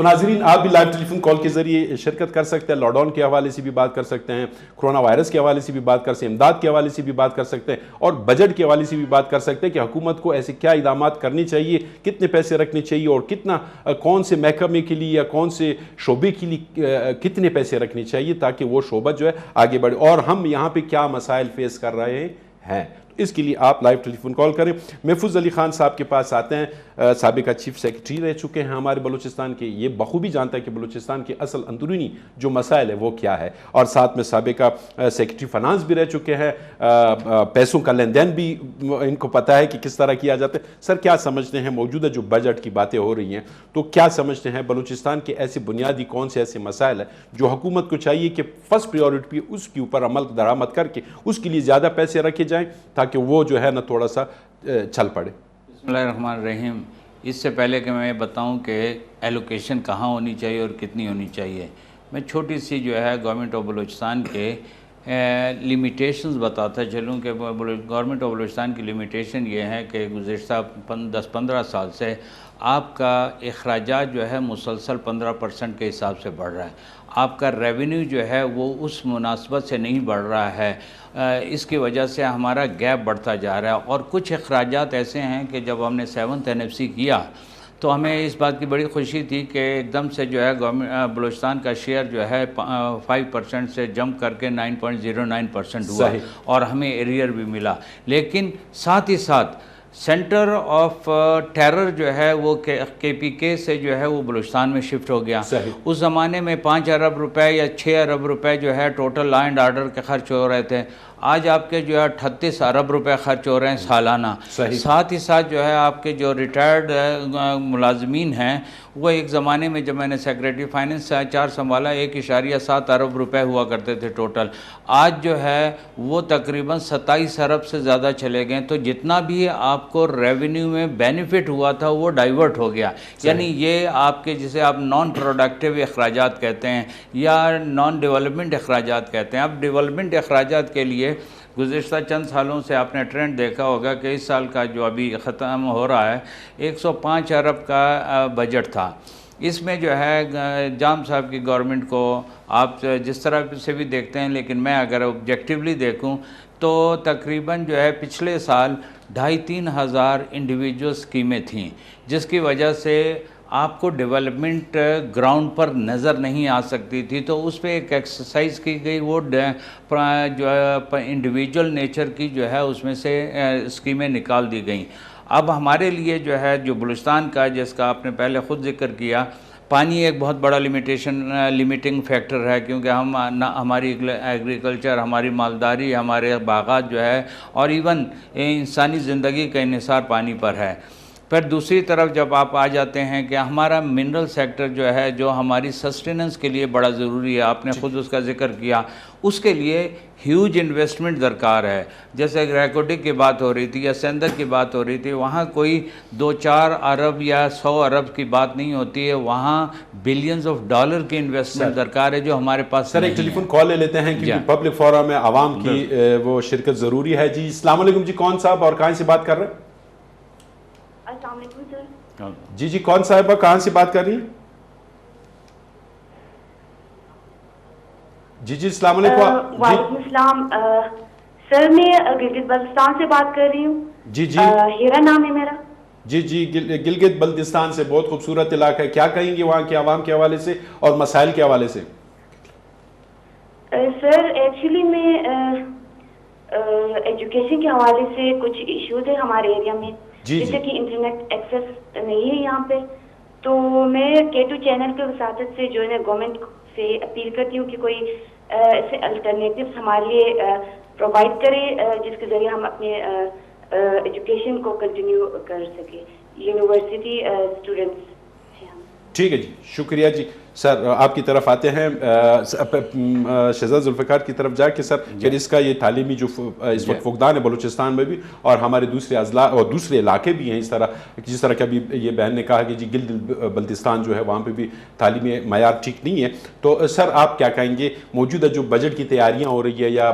تو ناظرین آپ بھی لائیو ٹیلی فون کال کے ذریعے شرکت کر سکتے ہیں، لاک ڈاؤن کے حوالے سے بھی بات کر سکتے ہیں، کرونا وائرس کے حوالے سے بھی بات کر سکتے ہیں، امداد کے حوالے سے بھی بات کر سکتے ہیں، اور بجٹ کے حوالے سے بھی بات کر سکتے ہیں کہ حکومت کو ایسے کیا اقدامات کرنے چاہیے، کتنے پیسے رکھنے چاہیے، اور کتنا کون سے محکمے کے لیے یا کون سے شعبے کے لیے کتنے پیسے رکھنے چاہیے تاکہ وہ شعبہ جو ہے آگے بڑھے، اور ہم یہاں پہ کیا مسائل فیس کر رہے ہیں۔ اس کے لیے آپ لائیو ٹیلی فون کال کریں۔ محفوظ علی خان صاحب کے پاس آتے ہیں، سابقہ چیف سیکرٹری رہ چکے ہیں ہمارے بلوچستان کے، یہ بخوبی جانتا ہے کہ بلوچستان کے اصل اندرونی جو مسائل ہے وہ کیا ہے، اور ساتھ میں سابقہ سیکرٹری فنانس بھی رہ چکے ہیں، پیسوں کا لین دین بھی ان کو پتہ ہے کہ کس طرح کیا جاتا ہے۔ سر کیا سمجھتے ہیں موجودہ جو بجٹ کی باتیں ہو رہی ہیں تو کیا سمجھتے ہیں بلوچستان کے ایسے بنیادی کون سے ایسے مسائل ہیں جو حکومت کو چاہیے کہ فرسٹ پریورٹی اس کے اوپر عمل درآمد کر کے اس کے لیے زیادہ پیسے رکھے جائیں تاکہ وہ جو ہے نا تھوڑا سا چل پڑے؟ بسم اللہ الرحمن الرحیم۔ اس سے پہلے کہ میں بتاؤں کہ ایلوکیشن کہاں ہونی چاہیے اور کتنی ہونی چاہیے، میں چھوٹی سی جو ہے گورنمنٹ آف بلوچستان کے لیمیٹیشنز بتاتا چلوں کہ گورنمنٹ آف بلوچستان کی لیمیٹیشن یہ ہے کہ گزشتہ 10-15 سال سے آپ کا اخراجات جو ہے مسلسل 15% کے حساب سے بڑھ رہا ہے، آپ کا ریونیو جو ہے وہ اس مناسبت سے نہیں بڑھ رہا ہے، اس کی وجہ سے ہمارا گیپ بڑھتا جا رہا ہے۔ اور کچھ اخراجات ایسے ہیں کہ جب ہم نے 7th NFC کیا تو ہمیں اس بات کی بڑی خوشی تھی کہ ایک دم سے جو ہے بلوچستان کا شیئر جو ہے 5% سے جمپ کر کے 9.09% ہوا اور ہمیں ایریئر بھی ملا، لیکن ساتھ ہی ساتھ سینٹر آف ٹیرر جو ہے وہ KPK سے جو ہے وہ بلوچستان میں شفٹ ہو گیا۔ اس زمانے میں 5 ارب روپے یا 6 ارب روپے جو ہے ٹوٹل لا اینڈ آرڈر کے خرچ ہو رہے تھے، آج آپ کے جو ہے 38 ارب روپے خرچ ہو رہے ہیں سالانہ۔ ساتھ ہی ساتھ جو ہے آپ کے جو ریٹائرڈ ملازمین ہیں وہ ایک زمانے میں جب میں نے سیکریٹری فائننس سنبھالا 1.7 ارب روپے ہوا کرتے تھے ٹوٹل، آج جو ہے وہ تقریباً 27 ارب سے زیادہ چلے گئے۔ تو جتنا بھی آپ کو ریونیو میں بینیفٹ ہوا تھا وہ ڈائیورٹ ہو گیا، یعنی یہ آپ کے جسے آپ نان پروڈکٹیو اخراجات کہتے ہیں یا نان ڈیولپمنٹ اخراجات کہتے ہیں۔ اب ڈیولپمنٹ اخراجات کے لیے گزشتہ چند سالوں سے آپ نے ٹرینڈ دیکھا ہوگا کہ اس سال کا جو ابھی ختم ہو رہا ہے 105 ارب کا بجٹ تھا، اس میں جو ہے جام صاحب کی گورنمنٹ کو آپ جس طرح سے بھی دیکھتے ہیں، لیکن میں اگر آبجیکٹیولی دیکھوں تو تقریباً جو ہے پچھلے سال 2,500-3 ہزار انڈیویجول اسکیمیں تھیں، جس کی وجہ سے آپ کو ڈیولپمنٹ گراؤنڈ پر نظر نہیں آ سکتی تھی۔ تو اس پہ ایک ایکسرسائز کی گئی، وہ جو انڈیویجول نیچر کی جو ہے اس میں سے اسکیمیں نکال دی گئیں۔ اب ہمارے لیے جو ہے جو بلوچستان کا جس کا آپ نے پہلے خود ذکر کیا، پانی ایک بہت بڑا لیمیٹنگ فیکٹر ہے، کیونکہ ہماری ایگریکلچر، ہماری مالداری، ہمارے باغات جو ہے اور ایون انسانی زندگی کا انحصار پانی پر ہے۔ پھر دوسری طرف جب آپ آ جاتے ہیں کہ ہمارا منرل سیکٹر جو ہے جو ہماری سسٹیننس کے لیے بڑا ضروری ہے، آپ نے خود اس کا ذکر کیا، اس کے لیے ہیوج انویسٹمنٹ درکار ہے۔ جیسے ریکوڈک کی بات ہو رہی تھی یا سندر کی بات ہو رہی تھی، وہاں کوئی 2-4 ارب یا 100 ارب کی بات نہیں ہوتی ہے، وہاں بلینز آف ڈالر کی انویسٹمنٹ درکار ہے جو ہمارے پاس۔ سر ایک ٹیلی فون کال لے لیتے ہیں کیونکہ پبلک فورم میں عوام کی وہ شرکت ضروری ہے۔ جی السلام علیکم جی، کون صاحب اور کہاں سے بات کر رہے ہیں؟ السلام علیکم سر۔ جی کون صاحبہ کہاں سے بات کر رہی ہیں؟ جی السلام علیکم۔ وعلیکم السلام سر، میں گلگت بلتستان سے بات کر رہی ہوں۔ جی ہیرا نام ہے میرا۔ جی گلگت بلتستان سے، بہت خوبصورت علاقہ ہے، کیا کہیں گے وہاں کے عوام کے حوالے سے اور مسائل کے حوالے سے؟ سر ایکچولی میں ایجوکیشن کے حوالے سے کچھ ایشوز ہیں ہمارے ایریا میں، جیسے کہ انٹرنیٹ ایکسیس نہیں ہے یہاں پہ، تو میں K2 چینل کے وساطت سے جو ہے گورنمنٹ سے اپیل کرتی ہوں کہ کوئی ایسے الٹرنیٹیوز ہمارے لیے پرووائڈ کرے جس کے ذریعے ہم اپنے ایجوکیشن کو کنٹینیو کر سکیں، یونیورسٹی اسٹوڈنٹس ہیں ہم۔ ٹھیک ہے جی، شکریہ جی۔ سر آپ کی طرف آتے ہیں، شہزاد ذوالفقار کی طرف جا کے سر پھر اس کا یہ تعلیمی جو اس وقت فقدان ہے بلوچستان میں بھی اور ہمارے دوسرے اضلاع اور دوسرے علاقے بھی ہیں، اس طرح جس طرح کہ ابھی یہ بہن نے کہا کہ جی گلگت بلتستان جو ہے وہاں پہ بھی تعلیمی معیار ٹھیک نہیں ہے، تو سر آپ کیا کہیں گے موجودہ جو بجٹ کی تیاریاں ہو رہی ہے یا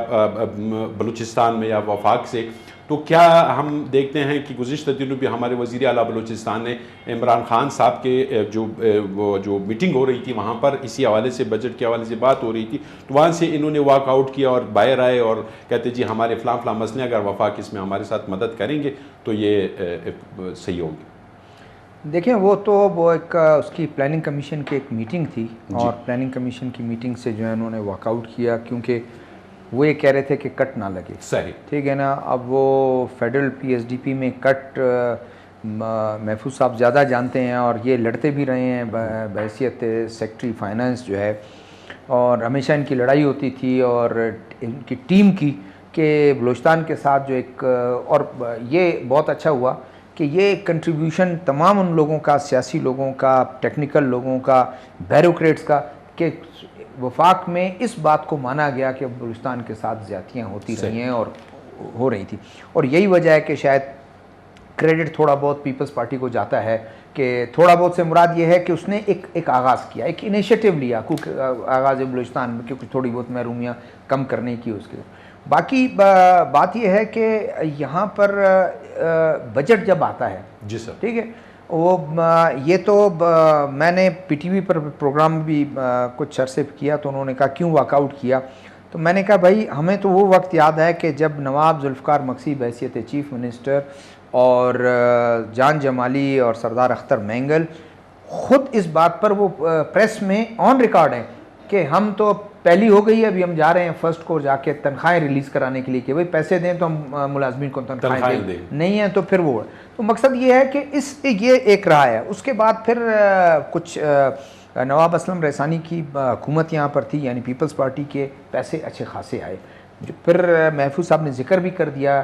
بلوچستان میں یا وفاق سے، تو کیا ہم دیکھتے ہیں کہ گزشتہ دنوں بھی ہمارے وزیر اعلیٰ بلوچستان نے عمران خان صاحب کے جو میٹنگ ہو رہی تھی وہاں پر اسی حوالے سے بجٹ کے حوالے سے بات ہو رہی تھی، تو وہاں سے انہوں نے واک آؤٹ کیا اور باہر آئے اور کہتے جی ہمارے فلاں فلاں مسئلے اگر وفاق اس میں ہمارے ساتھ مدد کریں گے تو یہ صحیح ہوگی۔ دیکھیں وہ ایک اس کی پلاننگ کمیشن کی ایک میٹنگ تھی اور پلاننگ کمیشن کی میٹنگ سے جو ہے انہوں نے واک آؤٹ کیا، کیونکہ وہ یہ کہہ رہے تھے کہ کٹ نہ لگے، صحیح ٹھیک ہے نا۔ اب وہ federal P S D P میں کٹ محفوظ صاحب زیادہ جانتے ہیں اور یہ لڑتے بھی رہے ہیں بحیثیت سیکٹری فائنانس جو ہے، اور ہمیشہ ان کی لڑائی ہوتی تھی اور ان کی ٹیم کی کہ بلوچستان کے ساتھ جو ایک، اور یہ بہت اچھا ہوا کہ یہ کنٹریبیوشن تمام ان لوگوں کا، سیاسی لوگوں کا، ٹیکنیکل لوگوں کا، بیوروکریٹس کا، کہ وفاق میں اس بات کو مانا گیا کہ بلوچستان کے ساتھ زیادتیاں ہوتی رہی ہیں اور ہو رہی تھی، اور یہی وجہ ہے کہ شاید کریڈٹ تھوڑا بہت پیپلز پارٹی کو جاتا ہے، کہ تھوڑا بہت سے مراد یہ ہے کہ اس نے ایک آغاز کیا، ایک انیشیٹو لیا آغاز بلوچستان میں، کہ کچھ تھوڑی بہت محرومیاں کم کرنے کی اس کے۔ باقی بات یہ ہے کہ یہاں پر بجٹ جب آتا ہے، جی سر، ٹھیک ہے، وہ یہ تو میں نے پی ٹی وی پر پروگرام بھی کچھ عرصے کیا، تو انہوں نے کہا کیوں واک آؤٹ کیا، تو میں نے کہا بھائی ہمیں تو وہ وقت یاد ہے کہ جب نواب ذوالفقار مکسی بحیثیت چیف منسٹر اور جان جمالی اور سردار اختر مینگل خود اس بات پر وہ پریس میں آن ریکارڈ ہیں کہ ہم تو پہلی ہو گئی ہے، ابھی ہم جا رہے ہیں فرسٹ کو جا کے تنخواہیں ریلیز کرانے کے لیے کہ بھائی پیسے دیں تو ہم ملازمین کو تنخواہیں دیں، نہیں ہیں تو پھر وہ، تو مقصد یہ ہے کہ یہ ایک رہا ہے۔ اس کے بعد پھر کچھ نواب اسلم ریحسانی کی حکومت یہاں پر تھی، یعنی پیپلز پارٹی کے پیسے اچھے خاصے آئے، جو پھر محفوظ صاحب نے ذکر بھی کر دیا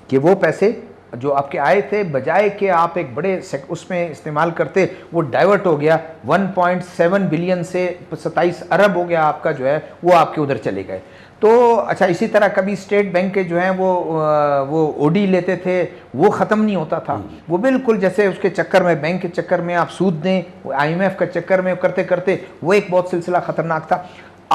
کہ وہ پیسے جو آپ کے آئے تھے بجائے کہ آپ ایک بڑے اس میں استعمال کرتے، وہ ڈائیورٹ ہو گیا، 1.7 بلین سے 27 ارب ہو گیا آپ کا جو ہے، وہ آپ کے ادھر چلے گئے۔ تو اچھا، اسی طرح کبھی اسٹیٹ بینک کے جو ہیں وہ او ڈی لیتے تھے، وہ ختم نہیں ہوتا تھا، وہ بالکل جیسے اس کے چکر میں، بینک کے چکر میں آپ سود دیں، آئی ایم ایف کا چکر میں کرتے کرتے وہ ایک بہت سلسلہ خطرناک تھا۔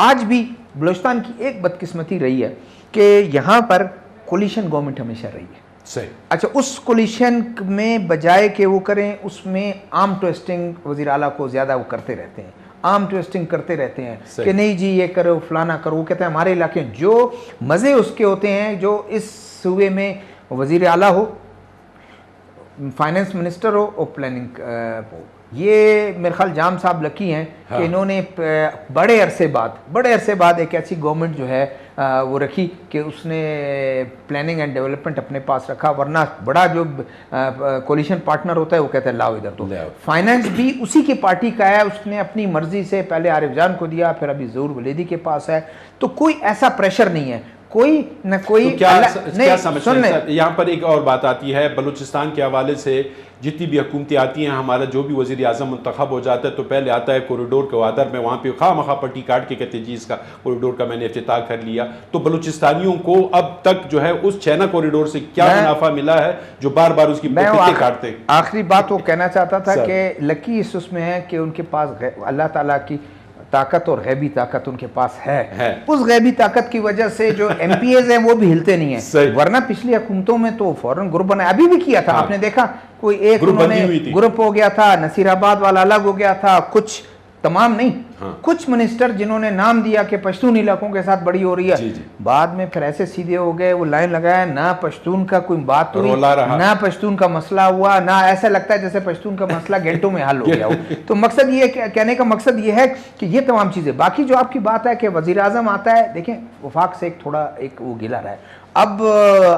آج بھی بلوچستان کی ایک بدقسمتی رہی ہے کہ یہاں پر کولیشن گورنمنٹ ہمیشہ رہی ہے، صحیح، اچھا اس کولیشن میں بجائے کہ وہ کریں، اس میں عام ٹویسٹنگ وزیر اعلیٰ کو زیادہ وہ کرتے رہتے ہیں، عام ٹویسٹنگ کرتے رہتے ہیں کہ نہیں جی یہ کرو فلانا کرو، وہ کہتے ہیں ہمارے علاقے جو مزے اس کے ہوتے ہیں، جو اس صوبے میں وزیر اعلیٰ ہو، فائنانس منسٹر ہو اور پلاننگ ہو، یہ میرے خیال جام صاحب لکی ہیں کہ انہوں نے بڑے عرصے بعد ایک ایسی گورنمنٹ جو ہے وہ رکھی کہ اس نے پلاننگ اینڈ ڈیولپمنٹ اپنے پاس رکھا، ورنہ بڑا جو کولیشن پارٹنر ہوتا ہے وہ کہتا ہے لاؤ ادھر، تو فائنانس بھی اسی کی پارٹی کا ہے، اس نے اپنی مرضی سے پہلے عارف جان کو دیا، پھر ابھی ظہور ولیدی کے پاس ہے، تو کوئی ایسا پریشر نہیں ہے، کوئی نہ کوئی۔ کیا سمجھتے ہیں یہاں پر ایک اور بات آتی ہے بلوچستان کے حوالے سے، جتنی بھی حکومتیں آتی ہیں، ہمارا جو بھی وزیر اعظم منتخب ہو جاتا ہے تو پہلے آتا ہے کوریڈور کے وادر میں، وہاں پہ خواہ مخواہ پٹی کاٹ کے کہتے جی اس کا کوریڈور کا میں نے افتتاح کر لیا، تو بلوچستانیوں کو اب تک جو ہے اس چینا کوریڈور سے کیا منافع ملا ہے جو بار بار اس کی پٹی کاٹتے ہیں؟ آخری بات وہ کہنا چاہتا تھا کہ لکی اس میں ہے کہ ان کے پاس اللہ تعالیٰ کی طاقت اور غیبی طاقت ان کے پاس ہے، اس غیبی طاقت کی وجہ سے جو ایم پی ایز ہیں وہ بھی ہلتے نہیں ہیں، ورنہ پچھلی حکومتوں میں تو فوراً گروپ بنایا، ابھی بھی کیا تھا، آپ نے دیکھا کوئی ایک انہوں نے گروپ ہو گیا تھا، نصیر آباد والا الگ ہو گیا تھا، کچھ تمام نہیں، کچھ منسٹر جنہوں نے نام دیا کہ پشتون علاقوں کے ساتھ بڑی ہو رہی ہے، بعد میں پھر ایسے سیدھے ہو گئے، وہ لائن لگایا، نہ پشتون کا کوئی بات ہوئی، نہ پشتون کا مسئلہ ہوا، نہ ایسا لگتا ہے جیسے پشتون کا مسئلہ گھنٹوں میں حل ہو گیا ہو۔ تو مقصد یہ کہنے کا مقصد یہ ہے کہ یہ تمام چیزیں، باقی جو آپ کی بات ہے کہ وزیر اعظم آتا ہے، دیکھیں وفاق سے ایک تھوڑا ایک وہ گلا رہا ہے، اب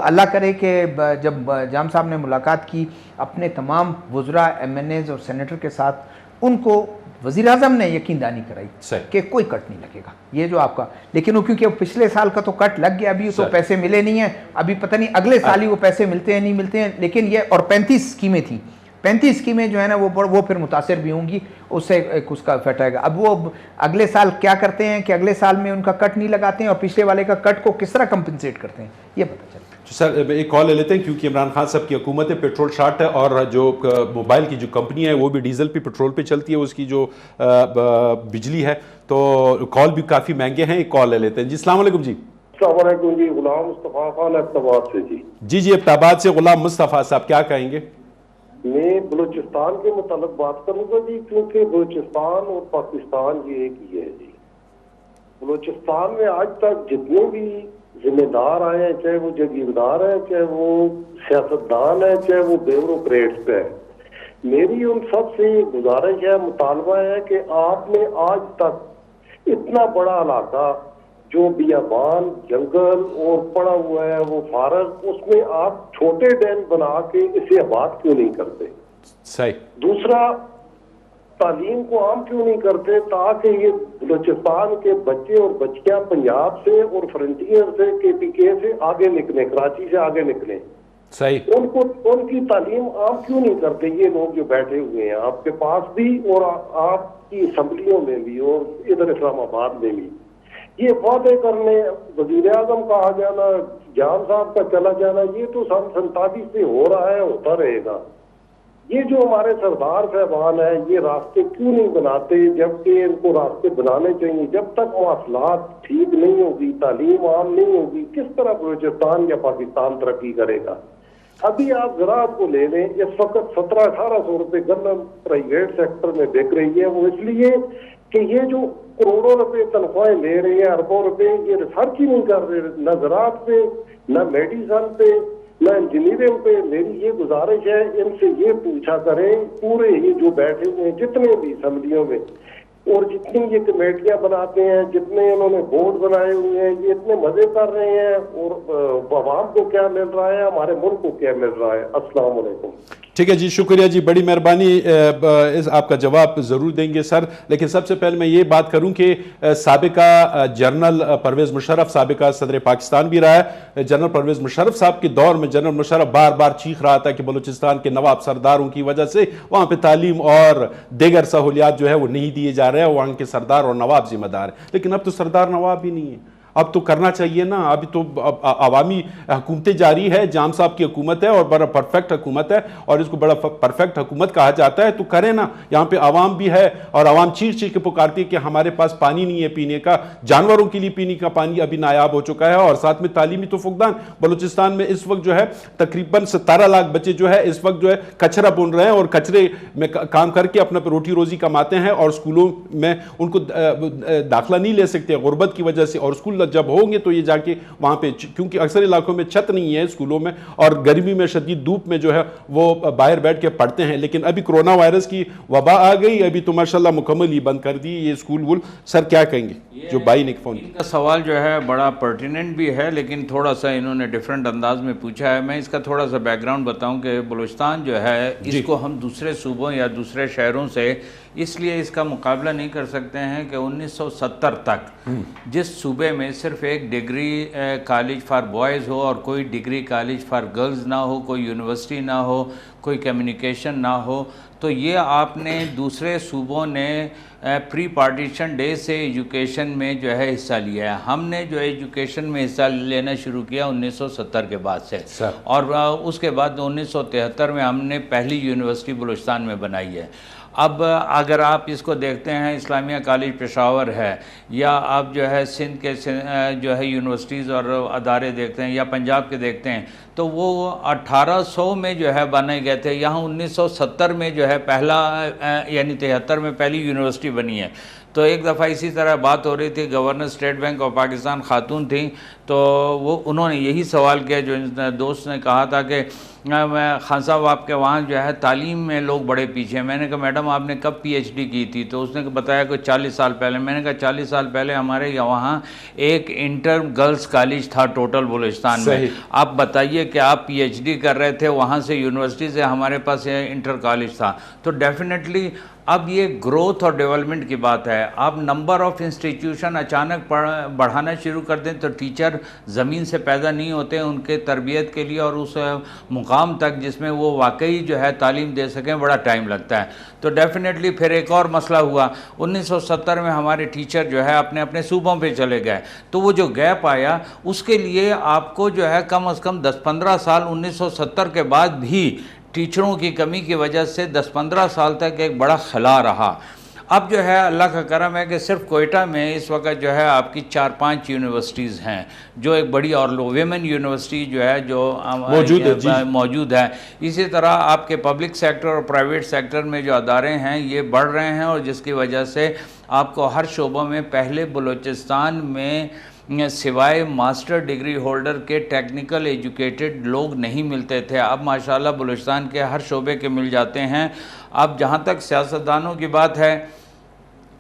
اللہ کرے کہ جب جام صاحب نے ملاقات کی اپنے تمام وزراء، ایم این ایز اور سینیٹر کے ساتھ، ان کو وزیر اعظم نے یقین دانی کرائی کہ کوئی کٹ نہیں لگے گا، یہ جو آپ کا، لیکن وہ کیونکہ پچھلے سال کا تو کٹ لگ گیا، ابھی تو پیسے ملے نہیں ہیں، ابھی پتہ نہیں اگلے سال ہی وہ پیسے ملتے ہیں نہیں ملتے ہیں، لیکن یہ، اور 35 اسکیمیں تھیں، 35 اسکیمیں جو ہے نا وہ پھر متاثر بھی ہوں گی، اس سے اس کا افیکٹ آئے گا۔ اب وہ اگلے سال کیا کرتے ہیں کہ اگلے سال میں ان کا کٹ نہیں لگاتے ہیں اور پچھلے والے کا کٹ کو کس طرح کمپنسیٹ کرتے ہیں، یہ پتہ چلتا ہے۔ سر ایک کال لے لیتے ہیں کیونکہ عمران خان صاحب کی حکومت ہے، پیٹرول شارٹ ہے اور جو موبائل کی جو کمپنی ہے وہ بھی ڈیزل پہ پیٹرول پہ چلتی ہے، اس کی جو بجلی ہے، تو کال بھی کافی مہنگے ہیں، ایک کال لے لیتے ہیں۔ جی السلام علیکم۔ جی السلام علیکم جی، غلام مصطفیٰ خان ایبٹ سے جی۔ جی ایبٹ سے غلام مصطفیٰ صاحب کیا کہیں گے؟ میں بلوچستان کے متعلق بات کروں گا جی، کیونکہ بلوچستان اور پاکستان یہ ایک ہی ہے جی۔ بلوچستان میں آج تک جتنے بھی ذمہ دار آئے ہیں، چاہے وہ جاگیردار ہیں، چاہے وہ سیاستدان ہیں، چاہے وہ بیوروکریٹس ہیں، میری ان سب سے گزارش ہے، مطالبہ ہے کہ آپ نے آج تک اتنا بڑا علاقہ جو بیابان جنگل اور پڑا ہوا ہے وہ فارغ، اس میں آپ چھوٹے ڈیم بنا کے اسے آباد کیوں نہیں کرتے؟ صحیح۔ دوسرا، تعلیم کو عام کیوں نہیں کرتے تاکہ یہ بلوچستان کے بچے اور بچیاں پنجاب سے اور فرنٹیئر سے KPK سے آگے نکلیں، کراچی سے آگے نکلیں؟ صحیح۔ ان کی تعلیم عام کیوں نہیں کرتے یہ لوگ جو بیٹھے ہوئے ہیں آپ کے پاس بھی اور آپ کی اسمبلیوں میں بھی اور ادھر اسلام آباد میں بھی؟ یہ وعدے کرنے، وزیر اعظم کا آ جانا، جان صاحب کا چلا جانا، یہ تو سن 47 سے ہو رہا ہے، ہوتا رہے گا۔ یہ جو ہمارے سردار صاحبان ہیں یہ راستے کیوں نہیں بناتے جبکہ ان کو راستے بنانے چاہیے؟ جب تک مواصلات ٹھیک نہیں ہوگی، تعلیم عام نہیں ہوگی، کس طرح بلوچستان یا پاکستان ترقی کرے گا؟ ابھی آپ زراعت کو لے لیں، اس وقت 1700-1800 روپے گندم پرائیویٹ سیکٹر میں بک رہی ہے، وہ اس لیے کہ یہ جو کروڑوں روپے تنخواہیں لے رہے ہیں، اربوں روپے، یہ ریسرچ ہی نہیں کر رہے، نہ زراعت پہ، نہ میڈیسن پہ، نہ انجینئرنگ پہ۔ میری یہ گزارش ہے ان سے یہ پوچھا کریں، پورے ہی جو بیٹھے ہوئے ہیں جتنے بھی اسمبلیوں میں اور جتنی یہ کمیٹیاں بناتے ہیں، جتنے انہوں نے بورڈ بنائے ہوئے ہیں، یہ اتنے مزے کر رہے ہیں اور عوام کو کیا مل رہا ہے، ہمارے ملک کو کیا مل رہا ہے؟ السلام علیکم۔ ٹھیک ہے جی، شکریہ جی، بڑی مہربانی، آپ کا جواب ضرور دیں گے سر، لیکن سب سے پہلے میں یہ بات کروں کہ سابقہ جنرل پرویز مشرف سابقہ صدر پاکستان بھی رہا ہے۔ جنرل پرویز مشرف صاحب کے دور میں جنرل مشرف بار بار چیخ رہا تھا کہ بلوچستان کے نواب سرداروں کی وجہ سے وہاں پہ تعلیم اور دیگر سہولیات جو ہے وہ نہیں دیے جا رہے ہیں، وہاں کے سردار اور نواب ذمہ دار ہیں، لیکن اب تو سردار نواب بھی نہیں ہے۔ اب تو کرنا چاہیے نا، ابھی تو عوامی حکومتیں جاری ہے، جام صاحب کی حکومت ہے اور بڑا پرفیکٹ حکومت ہے اور اس کو بڑا پرفیکٹ حکومت کہا جاتا ہے، تو کریں نا۔ یہاں پہ عوام بھی ہے اور عوام چیخ چیخ کے پکارتی ہے کہ ہمارے پاس پانی نہیں ہے پینے کا، جانوروں کے لیے پینے کا پانی ابھی نایاب ہو چکا ہے، اور ساتھ میں تعلیمی تو فقدان۔ بلوچستان میں اس وقت جو ہے تقریباً 17 لاکھ بچے جو ہے اس وقت جو ہے کچرا بن رہے ہیں اور کچرے میں کام کر کے اپنا روٹی روزی کماتے ہیں، اور اسکولوں میں ان کو داخلہ نہیں لے سکتے غربت کی وجہ سے، اور اسکول جب ہوں گے تو یہ جا کے وہاں پہ، کیونکہ اکثر علاقوں میں چھت نہیں ہے اسکولوں میں، اور گرمی میں شدید دھوپ میں جو ہے وہ باہر بیٹھ کے پڑھتے ہیں۔ لیکن ابھی کرونا وائرس کی وبا آ گئی، ابھی تو ماشاءاللہ مکمل ہی بند کر دی یہ اسکول وول۔ سر کیا کہیں گے جو بھائی نے فون ان کا سوال جو ہے بڑا پرٹیننٹ بھی ہے، لیکن تھوڑا سا انہوں نے ڈیفرنٹ انداز میں پوچھا ہے۔ میں اس کا تھوڑا سا بیک گراؤنڈ بتاؤں کہ بلوچستان جو ہے اس کو ہم دوسرے صوبوں یا دوسرے شہروں سے اس لیے اس کا مقابلہ نہیں کر سکتے ہیں کہ 1970 تک جس صوبے میں صرف ایک degree college for boys who اور کوئی ڈگری کالج فار گرلز نہ ہو، کوئی یونیورسٹی نہ ہو، کوئی کمیونیکیشن نہ ہو، تو یہ آپ نے دوسرے صوبوں نے پری پارٹیشن ڈے سے ایجوکیشن میں جو ہے حصہ لیا ہے۔ ہم نے جو ایجوکیشن میں حصہ لینا شروع کیا 1970 کے بعد سے، اور اس کے بعد 1973 میں ہم نے پہلی یونیورسٹی بلوچستان میں بنائی ہے۔ اب اگر آپ اس کو دیکھتے ہیں، اسلامیہ کالج پشاور ہے، یا آپ جو ہے سندھ کے جو ہے یونیورسٹیز اور ادارے دیکھتے ہیں، یا پنجاب کے دیکھتے ہیں، تو وہ 1800 میں جو ہے بنائے گئے تھے۔ یہاں 1970 میں جو ہے پہلا یعنی 73 میں پہلی یونیورسٹی بنی ہے۔ تو ایک دفعہ اسی طرح بات ہو رہی تھی، governor state bank of Pakistan خاتون تھیں، تو انہوں نے یہی سوال کیا جو دوست نے کہا تھا کہ خان صاحب آپ کے وہاں جو ہے تعلیم میں لوگ بڑے پیچھے ہیں۔ میں نے کہا میڈم آپ نے کب PhD کی تھی؟ تو اس نے بتایا کہ 40 سال پہلے۔ میں نے کہا 40 سال پہلے ہمارے وہاں ایک انٹر گرلز کالج تھا ٹوٹل بلوچستان میں۔ آپ بتائیے کہ آپ PhD کر رہے تھے وہاں سے یونیورسٹی سے، ہمارے پاس انٹر کالج تھا۔ تو ڈیفینیٹلی اب یہ گروتھ اور ڈیولپمنٹ کی بات ہے۔ آپ نمبر آف انسٹیٹیوشن اچانک بڑھانا شروع کر دیں تو ٹیچر زمین سے پیدا نہیں ہوتے، ان کے تربیت کے لیے اور اس مقام تک جس میں وہ واقعی جو ہے تعلیم دے سکیں بڑا ٹائم لگتا ہے۔ تو ڈیفینیٹلی پھر ایک اور مسئلہ ہوا، 1970 میں ہمارے ٹیچر جو ہے اپنے اپنے صوبوں پہ چلے گئے، تو وہ جو گیپ آیا اس کے لیے آپ کو جو ہے کم از کم 10-15 سال 1970 کے بعد بھی ٹیچروں کی کمی کی وجہ سے 10-15 سال تک ایک بڑا خلا رہا۔ اب جو ہے اللہ کا کرم ہے کہ صرف کوئٹہ میں اس وقت جو ہے آپ کی 4-5 یونیورسٹیز ہیں جو ایک بڑی اور ویمن یونیورسٹی جو ہے جو موجود ہے. اسی طرح آپ کے پبلک سیکٹر اور پرائیویٹ سیکٹر میں جو ادارے ہیں یہ بڑھ رہے ہیں اور جس کی وجہ سے آپ کو ہر شعبوں میں پہلے بلوچستان میں سوائے ماسٹر ڈگری ہولڈر کے ٹیکنیکل ایجوکیٹڈ لوگ نہیں ملتے تھے. اب ماشاءاللہ بلوچستان کے ہر شعبے کے مل جاتے ہیں. اب جہاں تک سیاستدانوں کی بات ہے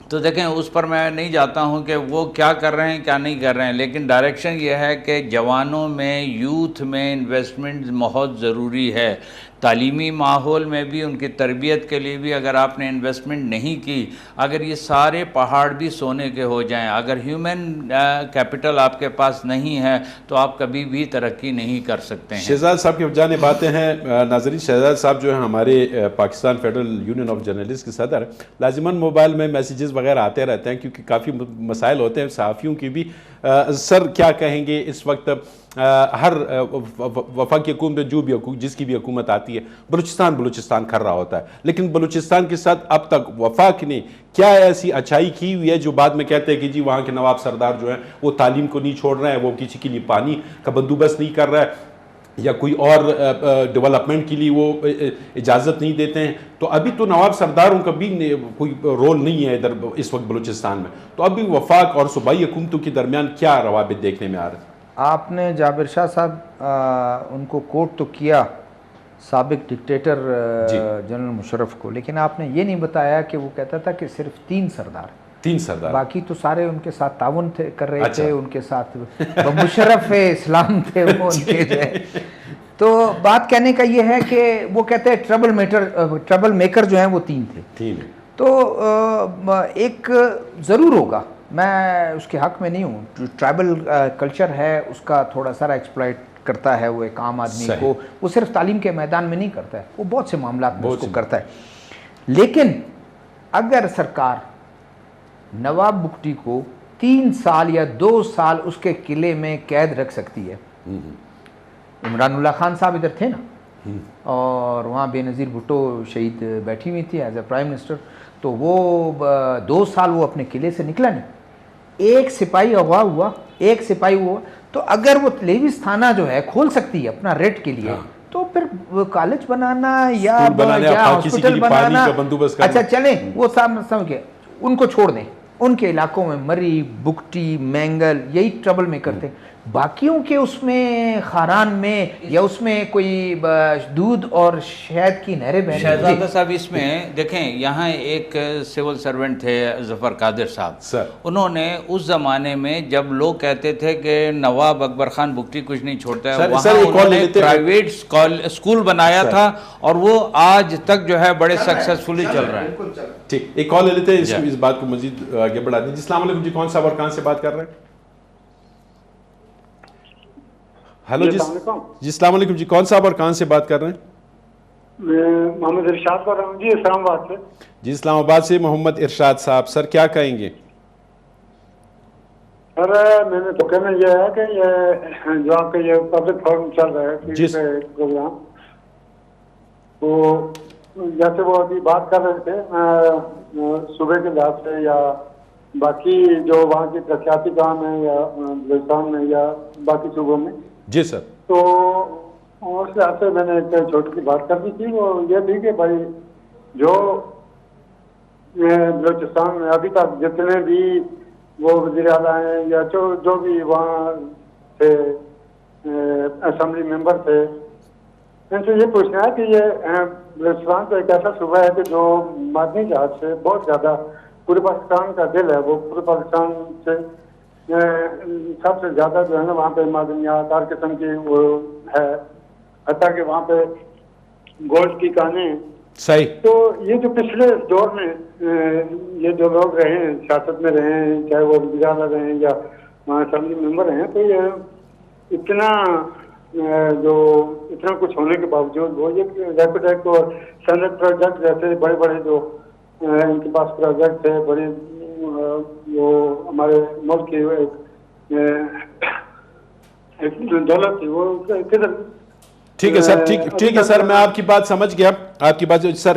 تو دیکھیں اس پر میں نہیں جاتا ہوں کہ وہ کیا کر رہے ہیں کیا نہیں کر رہے ہیں، لیکن ڈائریکشن یہ ہے کہ جوانوں میں یوتھ میں انویسٹمنٹ بہت ضروری ہے. تعلیمی ماحول میں بھی ان کی تربیت کے لیے بھی اگر آپ نے انویسٹمنٹ نہیں کی، اگر یہ سارے پہاڑ بھی سونے کے ہو جائیں، اگر ہیومن کیپٹل آپ کے پاس نہیں ہے تو آپ کبھی بھی ترقی نہیں کر سکتے ہیں. شہزاد صاحب کی جانب آتے ہیں. ناظرین، شہزاد صاحب جو ہیں ہمارے Pakistan federal union of journalist کے صدر، لازماً موبائل میں میسیجز وغیرہ آتے رہتے ہیں کیونکہ کافی مسائل ہوتے ہیں صحافیوں کی بھی. سر کیا کہیں گے اس وقت ہر وفاقی حکومت جو بھی جس کی بھی حکومت آتی ہے بلوچستان کر رہا ہوتا ہے، لیکن بلوچستان کے ساتھ اب تک وفاق نے کیا ایسی اچھائی کی ہوئی ہے جو بعد میں کہتے ہیں کہ جی وہاں کے نواب سردار جو ہیں وہ تعلیم کو نہیں چھوڑ رہے ہیں، وہ کسی کے لیے پانی کا بندوبست نہیں کر رہا ہے یا کوئی اور ڈیولپمنٹ کے لیے وہ اجازت نہیں دیتے ہیں. تو ابھی تو نواب سرداروں کا بھی کوئی رول نہیں ہے ادھر اس وقت بلوچستان میں، تو ابھی وفاق اور صوبائی حکومتوں کے درمیان کیا روابط دیکھنے میں آ رہے ہیں؟ آپ نے جابر شاہ صاحب ان کو کوٹ تو کیا سابق ڈکٹیٹر جنرل مشرف کو، لیکن آپ نے یہ نہیں بتایا کہ وہ کہتا تھا کہ صرف 3 سردار، باقی تو سارے ان کے ساتھ تعاون کر رہے تھے، ان کے ساتھ مشرف اسلام تھے وہ ان کے جو ہے. تو بات کہنے کا یہ ہے کہ وہ کہتے ہیں ٹربل میکر جو ہیں وہ 3 تھے. تو ایک ضرور ہوگا، میں اس کے حق میں نہیں ہوں، جو ٹرائبل کلچر ہے اس کا تھوڑا سا ایکسپلائٹ کرتا ہے وہ ایک عام آدمی کو، وہ صرف تعلیم کے میدان میں نہیں کرتا ہے، وہ بہت سے معاملات میں اس کو کرتا ہے. لیکن اگر سرکار نواب بگٹی کو 3 سال یا 2 سال اس کے قلعے میں قید رکھ سکتی ہے. عمران اللہ خان صاحب ادھر تھے نا، اور وہاں بے نظیر بھٹو شہید بیٹھی ہوئی تھی ایز اے پرائم منسٹر، تو وہ 2 سال وہ اپنے قلعے سے نکلا نہیں. ایک سپاہی اغوا ہوا تو اگر وہ لیویس تھانہ جو ہے کھول سکتی ہے اپنا ریٹ کے لیے، تو پھر کالج بنانا یا ہاسپٹل بنانا، اچھا چلیں وہ سمجھ گئے، ان کو چھوڑ دیں. ان کے علاقوں میں مری، بگٹی، مینگل یہی ٹربل میکر تھے. باقیوں کے اس میں خاران میں یا اس میں کوئی دودھ اور شہد کی نہریں بہنے. شہزادہ صاحب اس میں دیکھیں، یہاں ایک سول سرونٹ تھے ظفر قادر صاحب، انہوں نے اس زمانے میں جب لوگ کہتے تھے کہ نواب اکبر خان بگٹی کچھ نہیں چھوڑتا ہے، وہاں انہوں نے پرائیویٹ اسکول بنایا تھا اور وہ آج تک جو ہے بڑے سکسیسفلی چل رہا ہے. ٹھیک، ایک کال لے لیتے ہیں اس بات کو مزید آگے بڑھا دیں. السلام علیکم جی، کون صاحب اور کہاں سے بات کر رہے ہیں؟ ہیلو جی السلام علیکم جی، کون صاحب اور کہاں سے بات کر رہے ہیں؟ میں محمد ارشاد کر رہا ہوں جی، اسلام آباد سے. جی اسلام آباد سے محمد ارشاد صاحب، سر کیا کہیں گے؟ سر میں نے تو کہنا یہ ہے کہ یہ جو آپ کا یہ پبلک فورم چل رہا ہے پروگرام، تو جیسے وہ ابھی بات کر رہے تھے صوبے کے لحاظ سے یا باقی جو وہاں کی ترقیاتی کام ہے یا بلوچستان میں یا باقی صوبوں میں. جی سر. تو اس لحاظ سے میں نے ایک چھوٹی سی بات کر دی تھی، وہ یہ تھی کہ بھائی جو بلوچستان میں ابھی تک جتنے بھی وہ وزیر اعلیٰ ہیں یا جو بھی وہاں تھے اسمبلی ممبر تھے، ان سے یہ پوچھنا ہے کہ یہ بلوچستان تو ایک ایسا صوبہ ہے کہ جو معدنی جہاز سے بہت زیادہ پورے پاکستان کا دل ہے، وہ پورے پاکستان سے سب سے زیادہ جو ہے نا وہاں پہ معدنیات ہر قسم کی وہ ہے، حتیٰ کہ وہاں پہ گولڈ کی کانیں. صحیح. تو یہ جو پچھلے دور میں یہ جو لوگ رہے ہیں سیاست میں رہے ہیں، چاہے وہ وزیر اعلیٰ رہے ہیں یا وہاں اسمبلی ممبر ہیں، تو یہ اتنا کچھ ہونے کے باوجود وہ یہ ریپڈ ایکٹ اور سینٹ پروجیکٹ جیسے بڑے بڑے جو ان کے پاس پروجیکٹ ہے، بڑے وہ ہمارے ملک کی ایک دولت تھی، وہ کدھر. ٹھیک ہے سر، ٹھیک ہے سر، میں آپ کی بات سمجھ گیا. آپ کی بات سر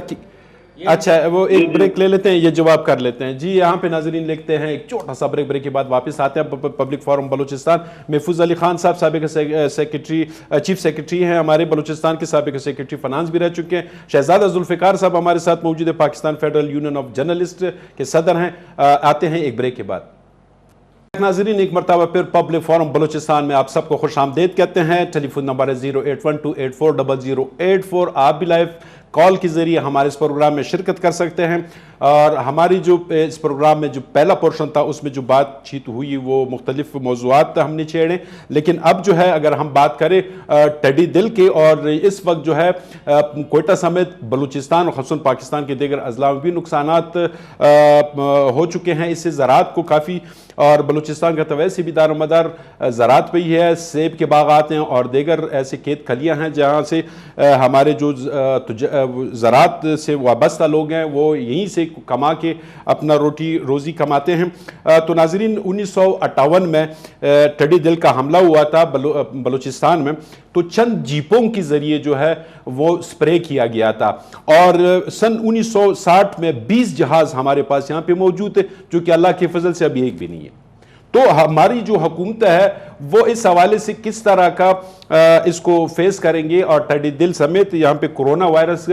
اچھا وہ ایک بریک لے لیتے ہیں, یہ جواب کر لیتے ہیں. جی یہاں پہ ناظرین لکھتے ہیں ایک چھوٹا سا بریک کے بعد واپس آتے ہیں. پبلک فورم بلوچستان, محفوظ علی خان صاحب سابق سیکرٹری چیف سیکرٹری ہیں ہمارے بلوچستان کے, سابق سیکرٹری فنانس بھی رہ چکے ہیں. شہزادہ ذوالفقار صاحب ہمارے ساتھ موجود ہے, Pakistan federal union of journalist کے صدر ہیں. آتے ہیں ایک بریک کے بعد. ناظرین ایک مرتبہ پھر پبلک فورم بلوچستان میں آپ سب کو خوش آمدید کہتے ہیں. ٹیلی فون نمبر ہے 08128400084. آپ بھی لائیو کال کے ذریعے ہمارے اس پروگرام میں شرکت کر سکتے ہیں. اور ہماری جو اس پروگرام میں جو پہلا پورشن تھا اس میں جو بات چیت ہوئی وہ مختلف موضوعات ہم نے چھیڑے, لیکن اب جو ہے اگر ہم بات کریں ٹڈی دل کے, اور اس وقت جو ہے کوئٹہ سمیت بلوچستان اور خصوصاً پاکستان کے دیگر اضلاع میں بھی نقصانات ہو چکے ہیں. اس سے زراعت کو کافی, اور بلوچستان کا تو ویسے بھی دار و مدار زراعت پہ ہی ہے. سیب کے باغات ہیں اور دیگر ایسے کھیت کھلیاں ہیں جہاں سے ہمارے جو زراعت سے وابستہ لوگ ہیں وہ یہیں سے کما کے اپنا روٹی روزی کماتے ہیں. تو ناظرین 1958 میں ٹڈی دل کا حملہ ہوا تھا بلوچستان میں, تو چند جیپوں کے ذریعے جو ہے وہ سپرے کیا گیا تھا, اور سن 1960 میں 20 جہاز ہمارے پاس یہاں پہ موجود تھے جو کہ اللہ کے فضل سے ابھی ایک بھی نہیں ہے. تو ہماری جو حکومت ہے وہ اس حوالے سے کس طرح کا اس کو فیس کریں گے, اور ٹڈی دل سمیت یہاں پہ کرونا وائرس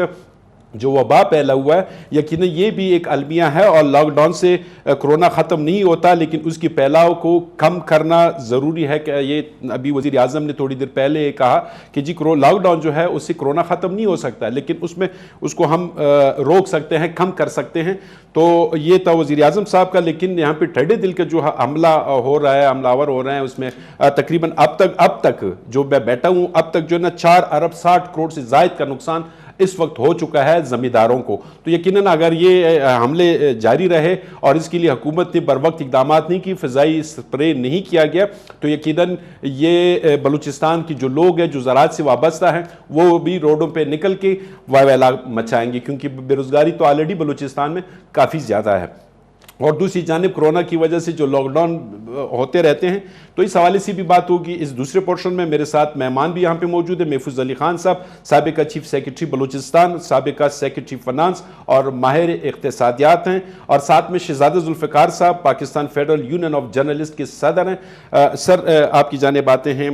جو وبا پھیلا ہوا ہے یقیناً یہ بھی ایک المیہ ہے, اور لاک ڈاؤن سے کرونا ختم نہیں ہوتا لیکن اس کی پھیلاؤ کو کم کرنا ضروری ہے. کہ یہ ابھی وزیر اعظم نے تھوڑی دیر پہلے یہ کہا کہ جی لاک ڈاؤن جو ہے اس سے کرونا ختم نہیں ہو سکتا لیکن اس کو ہم روک سکتے ہیں, کم کر سکتے ہیں. تو یہ تھا وزیر اعظم صاحب کا. لیکن یہاں پہ ٹڈی دل کا جو حملہ ہو رہا ہے, حملہ آور ہو رہے ہیں, اس میں تقریباً اب تک جو میں بیٹھا ہوں اب تک جو ہے نا 4 ارب 60 کروڑ سے زائد کا نقصان اس وقت ہو چکا ہے زمینداروں کو. تو یقیناً اگر یہ حملے جاری رہے اور اس کے لیے حکومت نے بر وقت اقدامات نہیں کی, فضائی سپرے نہیں کیا گیا, تو یقیناً یہ بلوچستان کی جو لوگ ہیں جو زراعت سے وابستہ ہیں وہ بھی روڈوں پہ نکل کے وائویلا مچائیں گے, کیونکہ بے روزگاری تو آلریڈی بلوچستان میں کافی زیادہ ہے. اور دوسری جانب کرونا کی وجہ سے جو لاک ڈاؤن ہوتے رہتے ہیں, تو اس حوالے سے بھی بات ہوگی. اس دوسرے پورشن میں میرے ساتھ مہمان بھی یہاں پہ موجود ہے, محفوظ علی خان صاحب سابقہ چیف سیکرٹری بلوچستان, سابقہ سیکرٹری فنانس اور ماہر اقتصادیات ہیں, اور ساتھ میں شہزادہ ذوالفقار صاحب Pakistan federal union of journalist کے صدر ہیں. سر آپ کی جانب آتے ہیں.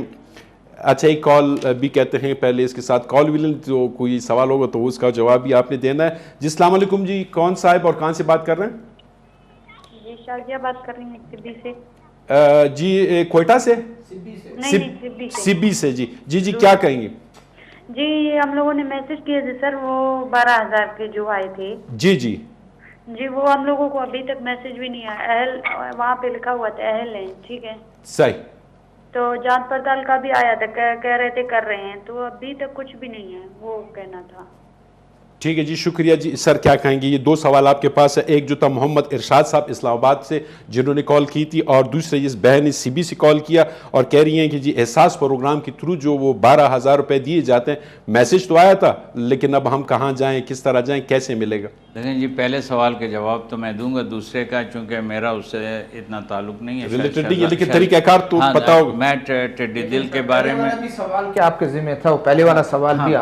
اچھا ایک کال بھی کہتے ہیں, پہلے اس کے ساتھ کال بھی لیں, جو کوئی سوال ہوگا تو اس کا جواب بھی آپ نے دینا ہے. جی السلام علیکم جی, کون صاحب اور کہاں سے بات کر رہے ہیں؟ شازیہ بات کر رہی ہیں سبی سے. جی کوئٹہ سے؟ سبی سے. جی کیا کہیں گے؟ جی ہم لوگوں نے میسج کیے تھے سر, وہ 12,000 کے جو آئے تھے. جی وہ ہم لوگوں کو ابھی تک میسج بھی نہیں آیا. اہل وہاں پہ لکھا ہوا تھا اہل ہیں, ٹھیک ہے صحیح. تو جانچ پڑتال کا بھی آیا تھا, کہہ رہے تھے کر رہے ہیں, تو ابھی تک کچھ بھی نہیں ہے, وہ کہنا تھا. ٹھیک ہے جی, شکریہ جی. سر کیا کہیں گے؟ یہ 2 سوال آپ کے پاس ہے. ایک جو تھا محمد ارشاد صاحب اسلام آباد سے جنہوں نے کال کی تھی, اور دوسرے اس بہن نے سی بی سے کال کیا اور کہہ رہی ہیں کہ جی احساس پروگرام کے تھرو جو وہ 12,000 روپے دیے جاتے ہیں, میسج تو آیا تھا لیکن اب ہم کہاں جائیں, کس طرح جائیں, کیسے ملے گا؟ دیکھیں جی پہلے سوال کے جواب تو میں دوں گا, دوسرے کا چونکہ میرا اس سے اتنا تعلق نہیں ہے لیکن طریقہ کار تو پتہ ہوگا. میں ٹڈی دل کے بارے میں سوال کیا آپ کے ذمہ تھا, وہ پہلے والا سوال بھی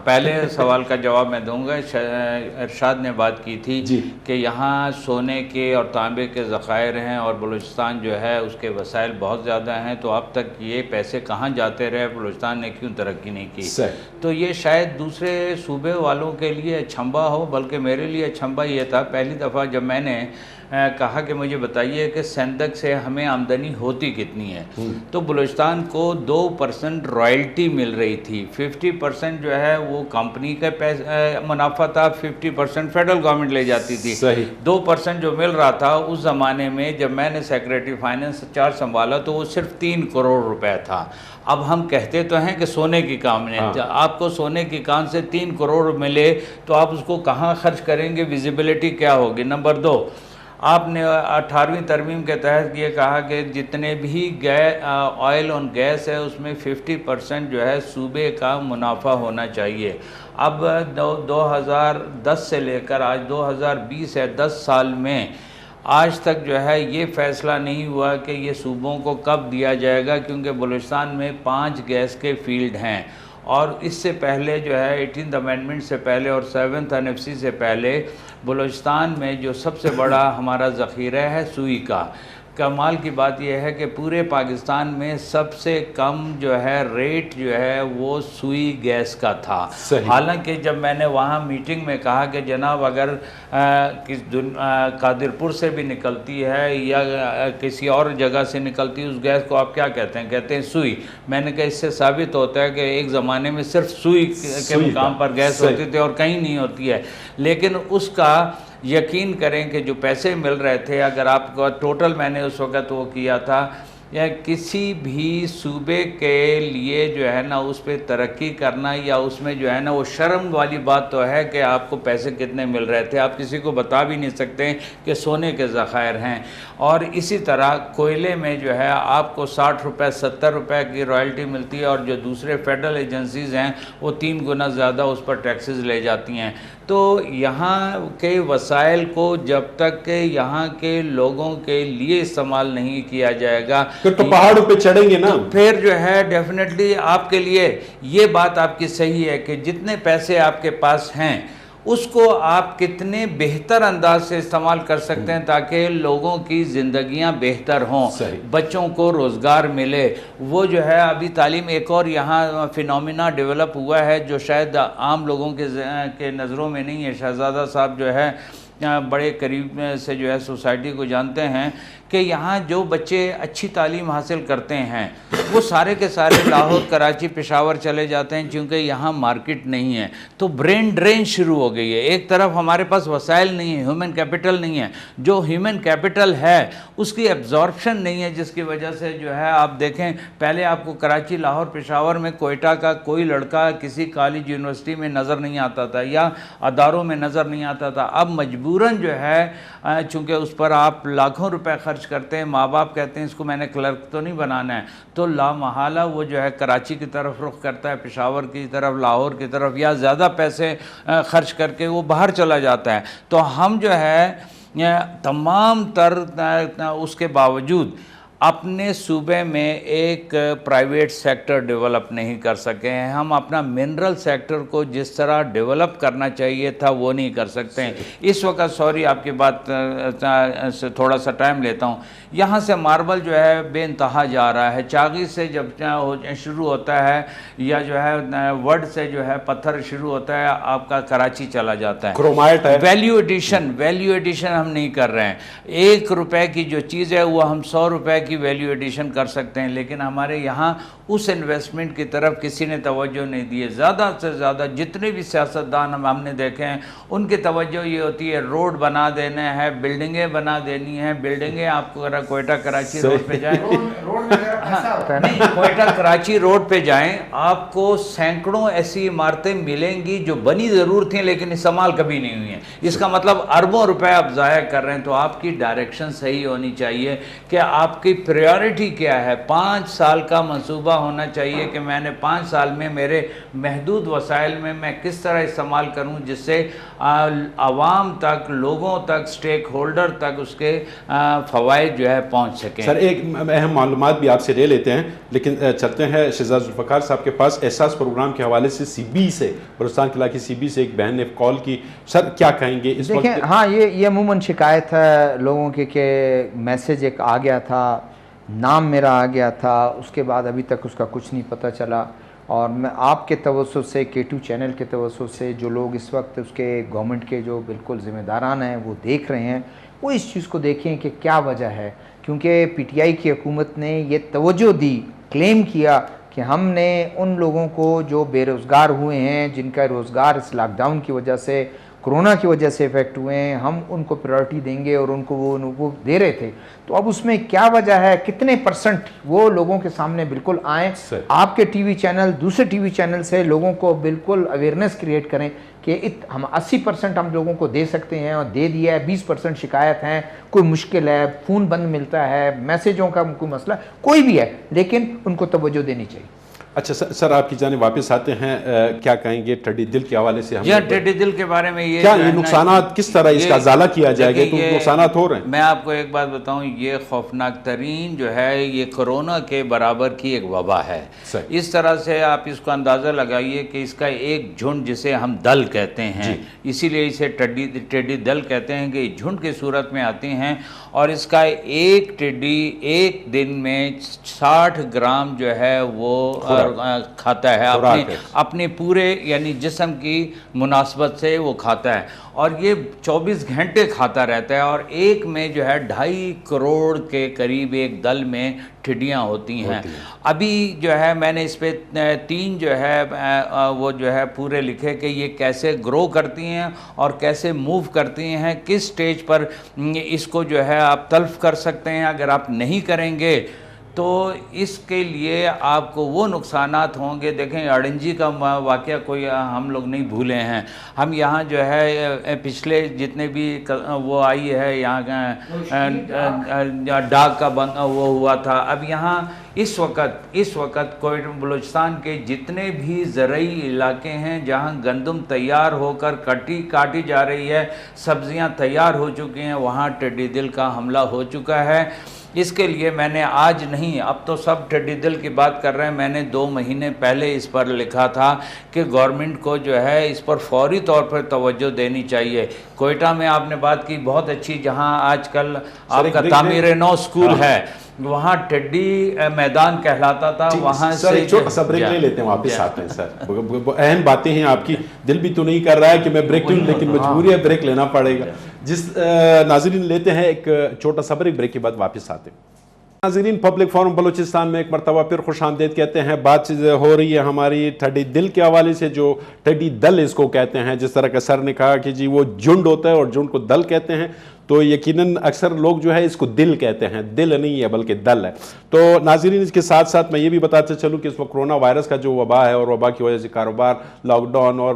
پہلے سوال کا جواب میں دوں گا. ارشاد نے بات کی تھی کہ یہاں سونے کے اور تانبے کے ذخائر ہیں اور بلوچستان جو ہے اس کے وسائل بہت زیادہ ہیں, تو اب تک یہ پیسے کہاں جاتے رہے, بلوچستان نے کیوں ترقی نہیں کی. تو یہ شاید دوسرے صوبے والوں کے لیے اچھمبا ہو, بلکہ میرے لیے اچھمبا یہ تھا پہلی دفعہ جب میں نے کہا کہ مجھے بتائیے کہ سندک سے ہمیں آمدنی ہوتی کتنی ہے, تو بلوچستان کو 2% رائلٹی مل رہی تھی, 50% جو ہے وہ کمپنی کا منافع تھا, 50% فیڈرل گورنمنٹ لے جاتی تھی. 2% جو مل رہا تھا اس زمانے میں جب میں نے سیکریٹری فائننس چارج سنبھالا تو وہ صرف 3 کروڑ روپے تھا. اب ہم کہتے تو ہیں کہ سونے کی کان نے, آپ کو سونے کی کان سے 3 کروڑ ملے تو آپ اس کو کہاں خرچ کریں گے, ویزیبلٹی کیا ہوگی. نمبر 2, آپ نے 18ویں ترمیم کے تحت یہ کہا کہ جتنے بھی آئل اور گیس ہے اس میں 50% جو ہے صوبے کا منافع ہونا چاہیے. اب 2010 سے لے کر آج 2020 ہے, 10 سال میں آج تک جو ہے یہ فیصلہ نہیں ہوا کہ یہ صوبوں کو کب دیا جائے گا, کیونکہ بلوچستان میں 5 گیس کے فیلڈ ہیں اور اس سے پہلے جو ہے 18th امینڈمنٹ سے پہلے اور 7th NFC سے پہلے بلوچستان میں جو سب سے بڑا ہمارا ذخیرہ ہے سوئی کا. کمال کی بات یہ ہے کہ پورے پاکستان میں سب سے کم جو ہے ریٹ جو ہے وہ سوئی گیس کا تھا. حالانکہ جب میں نے وہاں میٹنگ میں کہا کہ جناب اگر قادرپور سے بھی نکلتی ہے یا کسی اور جگہ سے نکلتی ہے اس گیس کو آپ کیا کہتے ہیں؟ کہتے ہیں سوئی. میں نے کہا اس سے ثابت ہوتا ہے کہ ایک زمانے میں صرف سوئی کے مقام پر گیس ہوتی تھی اور کہیں نہیں ہوتی ہے. لیکن اس کا یقین کریں کہ جو پیسے مل رہے تھے، اگر آپ کو ٹوٹل میں نے اس وقت وہ کیا تھا یا کسی بھی صوبے کے لیے جو ہے نا اس پہ ترقی کرنا یا اس میں جو ہے نا وہ شرم والی بات تو ہے کہ آپ کو پیسے کتنے مل رہے تھے. آپ کسی کو بتا بھی نہیں سکتے کہ سونے کے ذخائر ہیں. اور اسی طرح کوئلے میں جو ہے آپ کو 60 روپے 70 روپے کی رائلٹی ملتی ہے اور جو دوسرے فیڈرل ایجنسیز ہیں وہ 3 گنا زیادہ اس پر ٹیکسز لے جاتی ہیں. تو یہاں کے وسائل کو جب تک کہ یہاں کے لوگوں کے لیے استعمال نہیں کیا جائے گا تو پہاڑوں پہ چڑھیں گے نا. پھر جو ہے ڈیفینیٹلی آپ کے لیے یہ بات آپ کی صحیح ہے کہ جتنے پیسے آپ کے پاس ہیں اس کو آپ کتنے بہتر انداز سے استعمال کر سکتے ہیں تاکہ لوگوں کی زندگیاں بہتر ہوں، بچوں کو روزگار ملے. وہ جو ہے ابھی تعلیم ایک اور یہاں فینومینا ڈیولپ ہوا ہے جو شاید عام لوگوں کے نظروں میں نہیں ہے. شہزادہ صاحب جو ہے بڑے قریب سے جو ہے سوسائٹی کو جانتے ہیں کہ یہاں جو بچے اچھی تعلیم حاصل کرتے ہیں وہ سارے کے سارے لاہور، کراچی، پشاور چلے جاتے ہیں چونکہ یہاں مارکیٹ نہیں ہے. تو برین ڈرین شروع ہو گئی ہے. ایک طرف ہمارے پاس وسائل نہیں ہے، ہیومن کیپٹل نہیں ہے. جو ہیومن کیپٹل ہے اس کی ایبزارپشن نہیں ہے، جس کی وجہ سے جو ہے آپ دیکھیں پہلے آپ کو کراچی، لاہور، پشاور میں کوئٹہ کا کوئی لڑکا کسی کالج یونیورسٹی میں نظر نہیں آتا تھا یا اداروں میں نظر نہیں آتا تھا. اب مجبوراً جو ہے چونکہ اس پر آپ لاکھوں روپے خرچ کرتے ہیں، ماں باپ کہتے ہیں اس کو میں نے کلرک تو نہیں بنانا ہے، تو لامحالہ وہ جو ہے کراچی کی طرف رخ کرتا ہے، پشاور کی طرف، لاہور کی طرف، یا زیادہ پیسے خرچ کر کے وہ باہر چلا جاتا ہے. تو ہم جو ہے تمام تر اس کے باوجود اپنے صوبے میں ایک پرائیویٹ سیکٹر ڈیولپ نہیں کر سکے ہیں. ہم اپنا منرل سیکٹر کو جس طرح ڈیولپ کرنا چاہیے تھا وہ نہیں کر سکتے ہیں. اس وقت سوری آپ کی بات سے تھوڑا سا ٹائم لیتا ہوں. یہاں سے ماربل جو ہے بے انتہا جا رہا ہے. چاغی سے جب شروع ہوتا ہے یا جو ہے وڈ سے جو ہے پتھر شروع ہوتا ہے آپ کا کراچی چلا جاتا ہے. کرومائٹ ہے. ویلیو ایڈیشن ہم نہیں کر رہے ہیں. 1 روپے کی جو چیز ہے وہ ہم 100 روپے کی ویلیو ایڈیشن کر سکتے ہیں، لیکن ہمارے یہاں اس انویسٹمنٹ کی طرف کسی نے توجہ نہیں دی ہے. زیادہ سے زیادہ جتنے بھی سیاستدان ہم نے دیکھے ہیں ان کی توجہ یہ ہوتی ہے روڈ بنا دینا ہے، بلڈنگیں بنا دینی ہیں. بلڈنگیں آپ کو اگر کوئٹہ کراچی روڈ پہ جائیں کوئٹہ کراچی روڈ پہ جائیں آپ کو سینکڑوں ایسی عمارتیں ملیں گی جو بنی ضرور تھیں لیکن استعمال کبھی نہیں ہوئی ہیں. اس کا مطلب اربوں روپے آپ ضائع کر رہے ہیں. تو آپ کی ڈائریکشن صحیح ہونی چاہیے کہ آپ کی پریورٹی کیا ہے. 5 سال کا منصوبہ ہونا چاہیے کہ میں نے 5 سال میں میرے محدود وسائل میں کس طرح استعمال کروں جس سے عوام تک، لوگوں تک، سٹیک ہولڈر تک اس کے فوائد جو ہے پہنچ سکیں. سر ایک اہم معلومات بھی آپ سے لے لیتے ہیں لیکن چلتے ہیں شہزاد ذوالفقار صاحب کے پاس. احساس پروگرام کے حوالے سے سی بی سے، بلوچستان کے علاقے سی بی سے ایک بہن نے کال کی. سر کیا کہیں گے اس وقت؟ دیکھیں ہاں یہ عموماً شکایت ہے لوگوں کی کہ میسیج ایک آ گیا تھا، نام میرا آ گیا تھا، اس کے بعد ابھی تک اس کا کچھ نہیں پتہ چلا. اور میں آپ کے توسط سے، K2 چینل کے توسط سے، جو لوگ اس وقت اس کے گورنمنٹ کے جو بالکل ذمہ داران ہیں وہ دیکھ رہے ہیں وہ اس چیز کو دیکھیں کہ کیا وجہ ہے. کیونکہ پی ٹی آئی کی حکومت نے یہ توجہ دی، کلیم کیا کہ ہم نے ان لوگوں کو جو بے روزگار ہوئے ہیں، جن کا روزگار اس لاک ڈاؤن کی وجہ سے، کرونا کی وجہ سے افیکٹ ہوئے ہیں، ہم ان کو پریورٹی دیں گے اور ان کو وہ دے رہے تھے. تو اب اس میں کیا وجہ ہے، کتنے پرسنٹ وہ لوگوں کے سامنے بالکل آئیں. آپ کے ٹی وی چینل دوسرے ٹی وی چینل سے لوگوں کو بالکل اویئرنیس کریٹ کریں کہ ہم 80% ہم لوگوں کو دے سکتے ہیں اور دے دیا ہے. 20% شکایت ہیں، کوئی مشکل ہے، فون بند ملتا ہے، میسیجوں کا کوئی مسئلہ کوئی بھی ہے، لیکن ان کو توجہ دینی چاہیے. اچھا سر آپ کی جانب واپس آتے ہیں، کیا کہیں گے ٹڈی دل کے حوالے سے؟ جی ٹڈی دل کے بارے میں یہ کیا نقصانات کس طرح اس کا ازالہ کیا جائے گا؟ تو نقصانات ہو رہے ہیں. میں آپ کو ایک بات بتاؤں، یہ خوفناک ترین جو ہے یہ کرونا کے برابر کی ایک وبا ہے. اس طرح سے آپ اس کو اندازہ لگائیے کہ اس کا ایک جھنڈ جسے ہم دل کہتے ہیں، اسی لیے اسے ٹڈی دل کہتے ہیں کہ جھنڈ کی صورت میں آتی ہیں، اور اس کا ایک ٹڈی ایک دن میں 60 گرام جو ہے وہ کھاتا ہے، اپنے پورے یعنی جسم کی مناسبت سے وہ کھاتا ہے، اور یہ 24 گھنٹے کھاتا رہتا ہے، اور ایک میں جو ہے 2.5 کروڑ کے قریب ایک دل میں ٹڈیاں ہوتی ہیں. ابھی جو ہے میں نے اس پہ 3 جو ہے وہ جو ہے پورے لکھے کہ یہ کیسے گرو کرتی ہیں اور کیسے موو کرتی ہیں، کس سٹیج پر اس کو جو ہے آپ تلف کر سکتے ہیں. اگر آپ نہیں کریں گے تو اس کے لیے آپ کو وہ نقصانات ہوں گے. دیکھیں اڑنجی کا واقعہ کوئی ہم لوگ نہیں بھولے ہیں. ہم یہاں جو ہے پچھلے جتنے بھی وہ آئی ہے یہاں ڈاک کا وہ ہوا تھا، اب یہاں اس وقت کوئٹہ بلوچستان کے جتنے بھی زرعی علاقے ہیں جہاں گندم تیار ہو کر کاٹی جا رہی ہے، سبزیاں تیار ہو چکی ہیں، وہاں ٹڈی دل کا حملہ ہو چکا ہے. اس کے لیے میں نے آج نہیں، اب تو سب ٹڈی دل کی بات کر رہے ہیں، میں نے 2 مہینے پہلے اس پر لکھا تھا کہ گورنمنٹ کو جو ہے اس پر فوری طور پر توجہ دینی چاہیے. کوئٹہ میں آپ نے بات کی بہت اچھی، جہاں آج کل آپ کا تعمیر نو اسکول ہے، وہاں ٹڈی میدان کہلاتا تھا. وہاں سے چھوٹا سا بریک لے لیتے ہیں، واپس آتے ہیں. سر اہم باتیں ہیں آپ کی، دل بھی تو نہیں کر رہا ہے کہ میں بریک لوں، لیکن مجبوری ہے، بریک لینا پڑے گا. ناظرین لیتے ہیں ایک چھوٹا سا بریک کے بعد واپس آتے ہیں. ناظرین پبلک فورم بلوچستان میں ایک مرتبہ پھر خوش آمدید کہتے ہیں. بات چیز ہو رہی ہے ہماری ٹڈی دل کے حوالے سے، جو ٹڈی دل اس کو کہتے ہیں. جس طرح کا سر نے کہا کہ جی وہ جھنڈ ہوتا ہے اور جھنڈ کو دل کہتے ہیں، تو یقیناً اکثر لوگ جو ہے اس کو دل کہتے ہیں. دل نہیں ہے بلکہ دل ہے. تو ناظرین اس کے ساتھ ساتھ میں یہ بھی بتاتے چلوں کہ اس وقت کرونا وائرس کا جو وبا ہے، اور وبا کی وجہ سے کاروبار، لاک ڈاؤن اور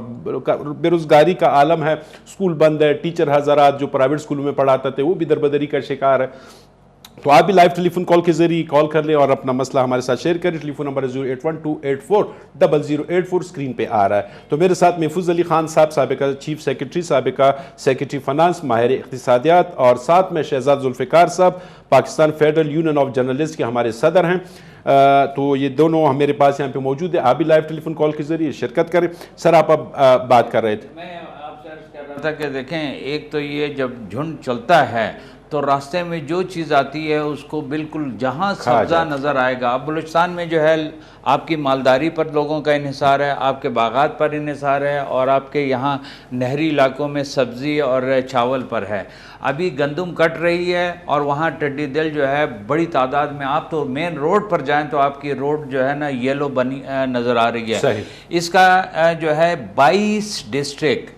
بے روزگاری کا عالم ہے. اسکول بند ہے، ٹیچر حضرات جو پرائیویٹ اسکولوں میں پڑھاتے تھے وہ بھی دربدری کا شکار ہے. تو آپ بھی لائیو ٹیلی فون کال کے ذریعے کال کر لیں اور اپنا مسئلہ ہمارے ساتھ شیئر کریں. ٹیلی فون نمبر 08128400084 اسکرین پہ آ رہا ہے. تو میرے ساتھ محفوظ علی خان صاحب، سابقہ چیف سیکرٹری، سابقہ سیکرٹری فنانس، ماہر اقتصادیات، اور ساتھ میں شہزاد ذوالفقار صاحب Pakistan federal union of journalist کے ہمارے صدر ہیں. تو یہ دونوں میرے پاس یہاں پہ موجود ہیں. آپ بھی لائیو ٹیلی فون کال کے ذریعے شرکت کریں. سر آپ اب بات کر رہے تھے. میں آپ سے عرض کر رہا تھا کہ دیکھیں، ایک تو یہ جب جھنڈ چلتا ہے تو راستے میں جو چیز آتی ہے اس کو بالکل جہاں سبزہ نظر آئے گا. اب بلوچستان میں جو ہے آپ کی مالداری پر لوگوں کا انحصار ہے، آپ کے باغات پر انحصار ہے، اور آپ کے یہاں نہری علاقوں میں سبزی اور چاول پر ہے. ابھی گندم کٹ رہی ہے اور وہاں ٹڈی دل جو ہے بڑی تعداد میں. آپ تو مین روڈ پر جائیں تو آپ کی روڈ جو ہے نا یلو بنی نظر آ رہی ہے. اس کا جو ہے 22 ڈسٹرکٹ،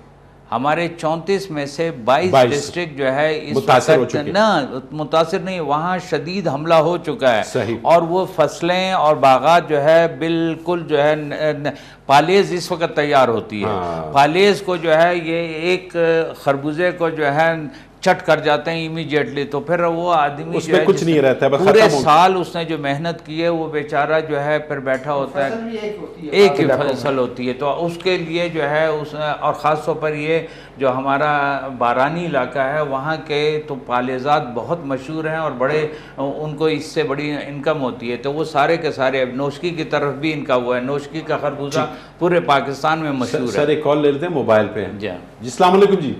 ہمارے 34 میں سے 22 ڈسٹرکٹ جو ہے اس وقت متاثر نہیں، وہاں شدید حملہ ہو چکا ہے. اور وہ فصلیں اور باغات جو ہے بالکل جو ہے پالیز اس وقت تیار ہوتی ہے. پالیز کو جو ہے یہ ایک خربوزے کو جو ہے چٹ کر جاتے ہیں امیجیٹلی، تو پھر وہ آدمی اس میں کچھ نہیں رہتا ہے، پورے سال اس نے جو محنت کی ہے وہ بیچارہ جو ہے پھر بیٹھا ہوتا ہے. ایک ہی فصل ہوتی ہے، تو اس کے لیے جو ہے اور خاص طور پر یہ جو ہمارا بارانی علاقہ ہے وہاں کے تو پالیزات بہت مشہور ہیں اور بڑے ان کو اس سے بڑی انکم ہوتی ہے. تو وہ سارے کے سارے نوشکی کی طرف بھی ان کا وہ ہے. نوشکی کا خربوزہ پورے پاکستان میں مشہور ہے. سر ایک کال لے لیتے ہیں موبائل پہ. جی السلام علیکم. جی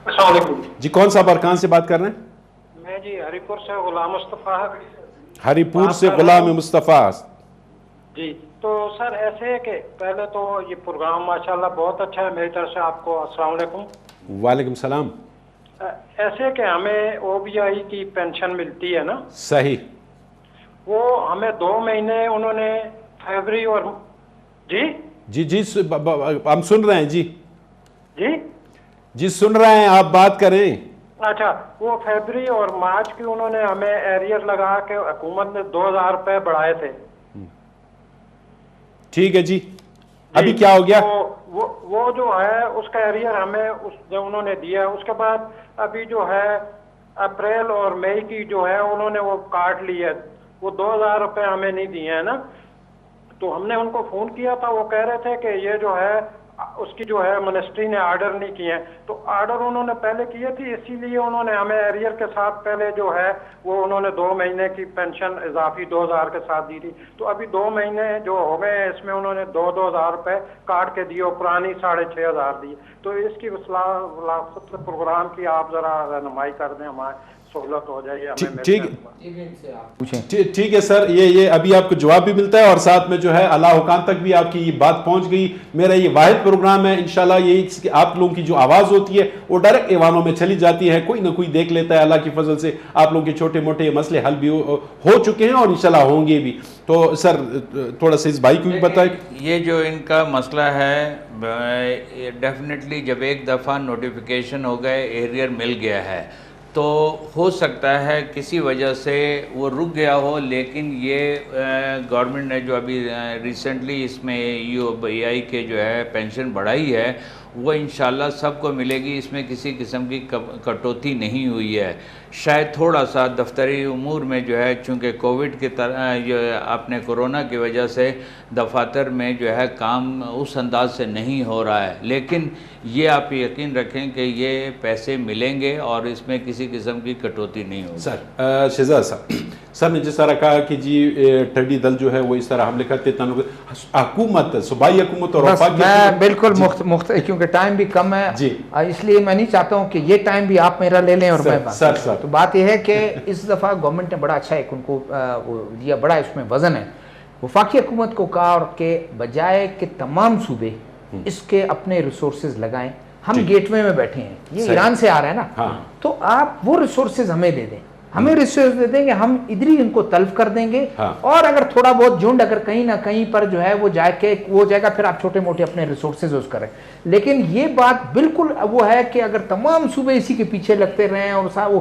السلام علیکم جی، کون صاحب اور کہاں سے بات کر رہے ہیں؟ میں جی ہری پور سے غلام مصطفیٰ. ہری پور سے غلام مصطفیٰ. جی تو سر ایسے ہے کہ پہلے تو یہ پروگرام ماشاءاللہ بہت اچھا ہے، میری طرف سے آپ کو السلام علیکم. وعلیکم السلام. ایسے کہ ہمیں او بی آئی کی پینشن ملتی ہے نا. صحیح. وہ ہمیں 2 مہینے انہوں نے فیبری اور جی ہم سن رہے ہیں. جی سن رہے ہیں، آپ بات کریں. اچھا، وہ فیبری اور مارچ کی انہوں نے ہمیں ایریئر لگا کے حکومت نے 2000 روپے بڑھائے تھے. ٹھیک ہے. جی ابھی کیا ہو گیا؟ وہ جو ہے اس کا ایریئر ہمیں جو انہوں نے دیا، اس کے بعد ابھی جو ہے اپریل اور مئی کی جو ہے انہوں نے وہ کاٹ لی ہے. وہ 2000 روپے ہمیں نہیں دیے ہیں نا. تو ہم نے ان کو فون کیا تھا، وہ کہہ رہے تھے کہ یہ جو ہے اس کی جو ہے منسٹری نے آرڈر نہیں کیے ہیں. تو آرڈر انہوں نے پہلے کیے تھے، اسی لیے انہوں نے ہمیں ایریئر کے ساتھ پہلے جو ہے وہ انہوں نے 2 مہینے کی پینشن اضافی 2000 کے ساتھ دی تھی. تو ابھی 2 مہینے جو ہو گئے ہیں، اس میں انہوں نے 2,000 روپے کاٹ کے دیے اور پرانی 6,500 دی. تو اس کی ولاست پروگرام کی آپ ذرا رہنمائی کر دیں، ہمارے سہولت ہو جائے. ٹھیک ہے سر، یہ ابھی آپ کو جواب بھی ملتا ہے اور ساتھ میں جو ہے اللہ حکام تک بھی آپ کی یہ بات پہنچ گئی. میرا یہ واحد پروگرام ہے انشاءاللہ یہ آپ لوگوں کی جو آواز ہوتی ہے وہ ڈائریکٹ ایوانوں میں چلی جاتی ہے، کوئی نہ کوئی دیکھ لیتا ہے. اللہ کی فضل سے آپ لوگوں کے چھوٹے موٹے مسئلے حل بھی ہو چکے ہیں اور انشاءاللہ ہوں گے بھی. تو سر تھوڑا سا اس بھائی کو بھی بتائیں. یہ جو ان کا مسئلہ ہے ڈیفینیٹلی جب ایک دفعہ نوٹیفیکیشن ہو گئے، ایریئر مل گیا ہے، تو ہو سکتا ہے کسی وجہ سے وہ رک گیا ہو. لیکن یہ گورنمنٹ نے جو ابھی ریسنٹلی اس میں UBI کے جو ہے پینشن بڑھائی ہے، وہ انشاءاللہ سب کو ملے گی. اس میں کسی قسم کی کٹوتی نہیں ہوئی ہے. شاید تھوڑا سا دفتری امور میں جو ہے چونکہ کووڈ کی طرح جو اپنے کورونا کی وجہ سے دفاتر میں جو ہے کام اس انداز سے نہیں ہو رہا ہے، لیکن یہ آپ یقین رکھیں کہ یہ پیسے ملیں گے اور اس میں کسی قسم کی کٹوتی نہیں ہوگی. سر شہزاد صاحب، سر نے جس طرح کہا کہ جی ٹڈی دل جو ہے وہ اس طرح حملے کرتے تھے، حکومت صوبائی حکومت اور میں بالکل کیونکہ ٹائم بھی کم ہے جی، اس لیے میں نہیں چاہتا ہوں کہ یہ ٹائم بھی آپ میرا لے لیں اور میں تو بات یہ ہے کہ اس دفعہ گورنمنٹ نے بڑا اچھا ایک ان کو دیا، بڑا اس میں وزن ہے. وفاقی حکومت کو کہا اور کہ بجائے کہ تمام صوبے اس کے اپنے ریسورسز لگائیں، ہم گیٹ وے میں بیٹھے ہیں، یہ ایران سے آ رہا ہے نا، تو آپ وہ ریسورسز ہمیں دے دیں، ہمیں ریسورس دے دیں گے، ہم ادھر ہی ان کو تلف کر دیں گے. اور اگر تھوڑا بہت جھنڈ اگر کہیں نہ کہیں پر جو ہے وہ جائے گا، پھر آپ چھوٹے موٹے اپنے ریسورسز اس کریں. لیکن یہ بات بالکل وہ ہے کہ اگر تمام صوبے اسی کے پیچھے لگتے رہیں اور وہ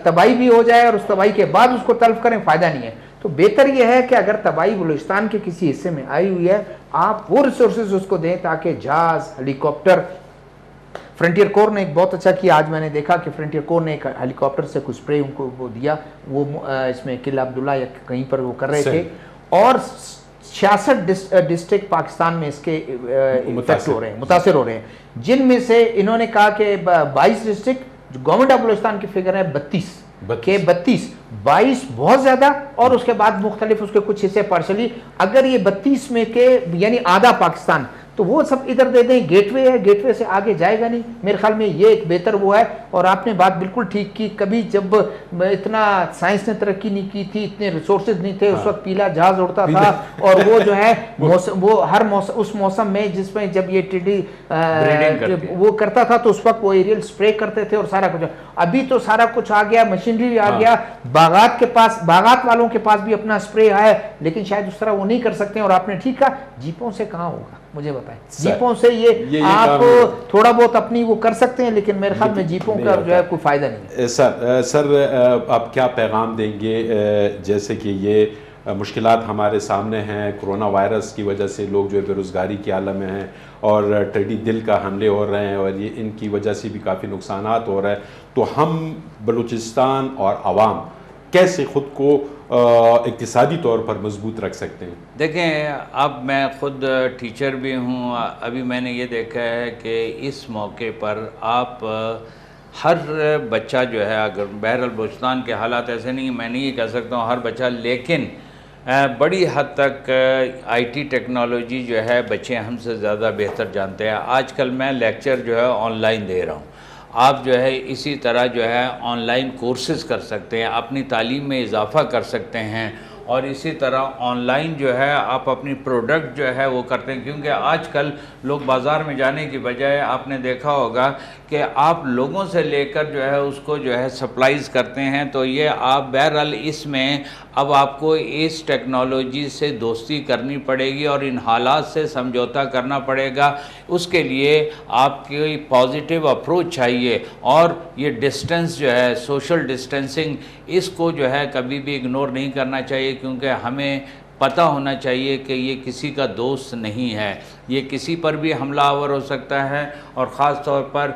تباہی بھی ہو جائے اور اس تباہی کے بعد اس کو تلف کریں، فائدہ نہیں ہے. تو بہتر یہ ہے کہ اگر تباہی بلوچستان کے کسی حصے میں آئی ہوئی ہے، آپ وہ ریسورسز اس کو دیں تاکہ جہاز، ہیلی کاپٹر. فرنٹیئر کور نے ایک بہت اچھا کیا، آج میں نے دیکھا کہ فرنٹیئر کور نے ایک ہیلی کاپٹر سے کچھ اسپرے ان کو وہ دیا، وہ اس میں قلعہ عبداللہ یا کہیں پر وہ کر رہے تھے، اور 66 ڈسٹرکٹ پاکستان میں اس کے افیکٹ ہو رہے ہیں، متاثر ہو رہے ہیں، جن میں سے انہوں نے کہا کہ 22 ڈسٹرکٹ، گورنمنٹ آف بلوچستان کی فگر ہے 32 بہت زیادہ، اور اس کے بعد مختلف اس کے کچھ حصے پارشلی. اگر یہ 32 میں کے یعنی آدھا پاکستان، تو وہ سب ادھر دے دیں. گیٹ وے ہے، گیٹ وے سے آگے جائے گا نہیں. میرے خیال میں یہ ایک بہتر وہ ہے. اور آپ نے بات بالکل ٹھیک کی، کبھی جب اتنا سائنس نے ترقی نہیں کی تھی، اتنے ریسورسز نہیں تھے، اس وقت پیلا جہاز اڑتا تھا، اور وہ جو ہے وہ ہر موسم اس موسم میں جس میں جب یہ ٹڈی وہ کرتا تھا تو اس وقت وہ ایریل سپرے کرتے تھے اور سارا کچھ. ابھی تو سارا کچھ آ گیا، مشینری آ گیا، باغات والوں کے پاس بھی اپنا سپرے ہے، لیکن شاید اس طرح وہ نہیں کر سکتے. اور آپ نے ٹھیک کہا، جیپوں سے کہاں ہوگا، مجھے بتائیں. جیپوں سے یہ آپ تھوڑا بہت اپنی وہ کر سکتے ہیں، لیکن میرے خیال میں جیپوں کا جو ہے کوئی فائدہ نہیں ہے. سر آپ کیا پیغام دیں گے؟ جیسے کہ یہ مشکلات ہمارے سامنے ہیں، کرونا وائرس کی وجہ سے لوگ جو ہے بے روزگاری کے عالم میں ہیں، اور ٹڈی دل کا حملے ہو رہے ہیں، اور یہ ان کی وجہ سے بھی کافی نقصانات ہو رہے ہیں. تو ہم بلوچستان اور عوام کیسے خود کو اقتصادی طور پر مضبوط رکھ سکتے ہیں؟ دیکھیں، اب میں خود ٹیچر بھی ہوں. ابھی میں نے یہ دیکھا ہے کہ اس موقع پر آپ ہر بچہ جو ہے، اگر بہرحال بلوچستان کے حالات ایسے نہیں، میں نہیں کہہ سکتا ہوں ہر بچہ، لیکن بڑی حد تک آئی ٹی ٹیکنالوجی جو ہے بچے ہم سے زیادہ بہتر جانتے ہیں. آج کل میں لیکچر جو ہے آن لائن دے رہا ہوں. آپ جو ہے اسی طرح جو ہے آن لائن کورسز کر سکتے ہیں، اپنی تعلیم میں اضافہ کر سکتے ہیں، اور اسی طرح آن لائن جو ہے آپ اپنی پروڈکٹ جو ہے وہ کرتے ہیں. کیونکہ آج کل لوگ بازار میں جانے کی بجائے آپ نے دیکھا ہوگا کہ آپ لوگوں سے لے کر جو ہے اس کو جو ہے سپلائز کرتے ہیں. تو یہ آپ بہرحال اس میں اب آپ کو اس ٹیکنالوجی سے دوستی کرنی پڑے گی اور ان حالات سے سمجھوتا کرنا پڑے گا. اس کے لیے آپ کی پازیٹیو اپروچ چاہیے، اور یہ ڈسٹنس جو ہے، سوشل ڈسٹنسنگ، اس کو جو ہے کبھی بھی اگنور نہیں کرنا چاہیے. کیونکہ ہمیں پتہ ہونا چاہیے کہ یہ کسی کا دوست نہیں ہے، یہ کسی پر بھی حملہ آور ہو سکتا ہے. اور خاص طور پر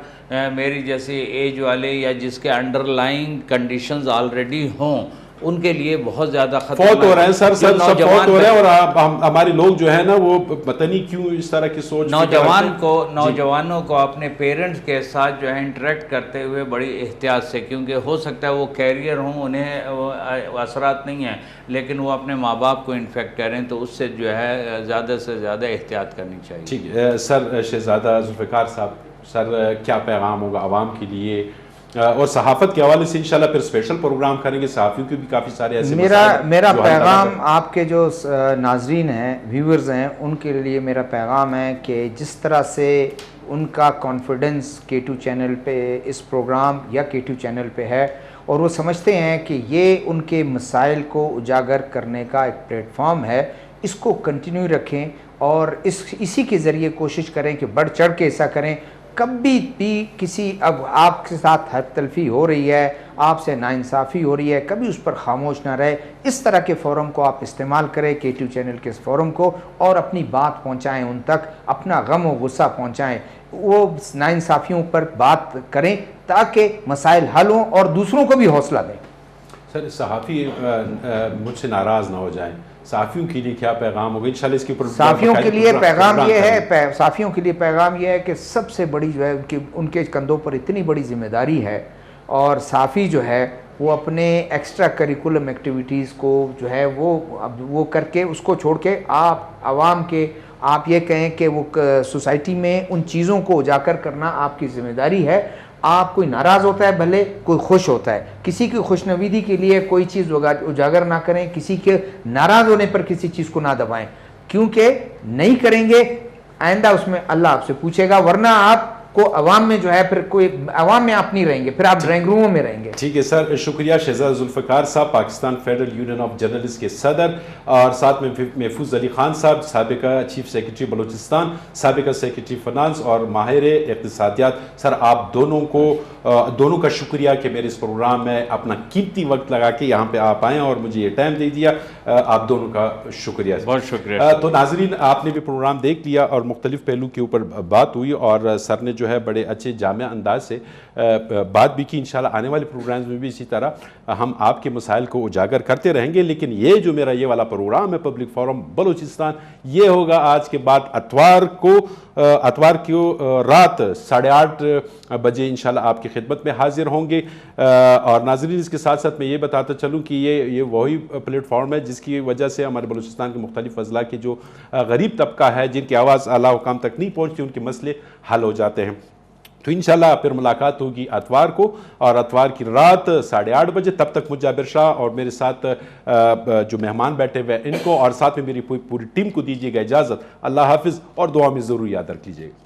میری جیسی ایج والے یا جس کے انڈر لائنگ کنڈیشنز آلریڈی ہوں، ان کے لیے بہت زیادہ فوت ہو رہے ہیں سر، سب فوت ہو رہے ہیں، اور ہمارے لوگ جو ہے نا وہ پتہ نہیں کیوں اس طرح کی سوچ. نوجوانوں کو اپنے پیرنٹس کے ساتھ جو ہے انٹریکٹ کرتے ہوئے بڑی احتیاط سے، کیونکہ ہو سکتا ہے وہ کیریئر ہوں، انہیں اثرات نہیں ہیں، لیکن وہ اپنے ماں باپ کو انفیکٹ کریں، تو اس سے جو ہے زیادہ سے زیادہ احتیاط کرنی چاہیے. ٹھیک ہے سر. شہزادہ ذوالفقار صاحب، سر کیا پیغام ہوگا عوام کے لیے، اور صحافت کے حوالے سے انشاءاللہ پھر اسپیشل پروگرام کریں گے، صحافیوں کے بھی کافی سارے ایسے میرا پیغام آپ کے جو ناظرین ہیں، ویورز ہیں، ان کے لیے میرا پیغام ہے کہ جس طرح سے ان کا کانفیڈنس K2 چینل پہ اس پروگرام یا K2 چینل پہ ہے، اور وہ سمجھتے ہیں کہ یہ ان کے مسائل کو اجاگر کرنے کا ایک پلیٹ فارم ہے، اس کو کنٹینیو رکھیں اور اسی کے ذریعے کوشش کریں کہ بڑھ چڑھ کے ایسا کریں. کبھی بھی کسی اب آپ کے ساتھ حد تلفی ہو رہی ہے، آپ سے ناانصافی ہو رہی ہے، کبھی اس پر خاموش نہ رہے. اس طرح کے فورم کو آپ استعمال کریں، K2 چینل کے اس فورم کو، اور اپنی بات پہنچائیں ان تک، اپنا غم و غصہ پہنچائیں، وہ ناانصافیوں پر بات کریں تاکہ مسائل حل ہوں اور دوسروں کو بھی حوصلہ دیں. سر صحافی مجھ سے ناراض نہ ہو جائیں، صحافیوں کے لیے کیا پیغام ہوگا انشاءاللہ اس کے اوپر؟ صحافیوں کے لیے پیغام یہ ہے، صحافیوں کے لیے پیغام یہ ہے کہ سب سے بڑی جو ہے ان کے کندھوں پر اتنی بڑی ذمہ داری ہے، اور صحافی جو ہے وہ اپنے ایکسٹرا کریکولم ایکٹیویٹیز کو جو ہے وہ کر کے، اس کو چھوڑ کے آپ عوام کے، آپ یہ کہیں کہ وہ سوسائٹی میں ان چیزوں کو اجاگر کرنا آپ کی ذمہ داری ہے. آپ کوئی ناراض ہوتا ہے بھلے، کوئی خوش ہوتا ہے، کسی کی خوش نویدی کے لیے کوئی چیز اجاگر نہ کریں، کسی کے ناراض ہونے پر کسی چیز کو نہ دبائیں، کیونکہ نہیں کریں گے آئندہ اس میں اللہ آپ سے پوچھے گا، ورنہ آپ کو عوام میں جو ہے پھر کوئی عوام میں آپ نہیں رہیں گے، پھر آپ ڈرائنگ روموں میں رہیں گے. ٹھیک ہے سر، شکریہ. شہزادہ ذوالفقار صاحب، Pakistan federal union of journalist کے صدر، اور ساتھ میں محفوظ علی خان صاحب، سابقہ چیف سیکرٹری بلوچستان، سابقہ سیکرٹری فنانس اور ماہر اقتصادیات. سر آپ دونوں کا شکریہ کہ میرے اس پروگرام میں اپنا قیمتی وقت لگا کے یہاں پہ آپ آئیں اور مجھے یہ ٹائم دے دیا. آپ دونوں کا شکریہ. بہت شکریہ. تو ناظرین، آپ نے بھی پروگرام دیکھ لیا اور مختلف پہلو کے اوپر بات ہوئی، اور سر نے جو ہے بڑے اچھے جامع انداز سے بات بھی کی. انشاءاللہ آنے والے پروگرامز میں بھی اسی طرح ہم آپ کے مسائل کو اجاگر کرتے رہیں گے. لیکن یہ جو میرا یہ والا پروگرام ہے پبلک فورم بلوچستان، یہ ہوگا آج کے بعد اتوار کو رات 8:30 بجے انشاءاللہ آپ کی خدمت میں حاضر ہوں گے. اور ناظرین، اس کے ساتھ ساتھ میں یہ بتاتا چلوں کہ یہ وہی پلیٹ فارم ہے جس کی وجہ سے ہمارے بلوچستان کے مختلف اضلاع کے جو غریب طبقہ ہے، جن کی آواز اعلیٰ حکام تک نہیں پہنچتی، ان کے مسئلے حل ہو جاتے ہیں. تو انشاءاللہ پھر ملاقات ہوگی اتوار کو، اور اتوار کی رات 8:30 بجے. تب تک مجھ جابر شاہ اور میرے ساتھ جو مہمان بیٹھے ہوئے ان کو، اور ساتھ میں میری پوری ٹیم کو دیجیے گا اجازت. اللہ حافظ، اور دعا میں ضرور یاد رکھ لیجیے گا.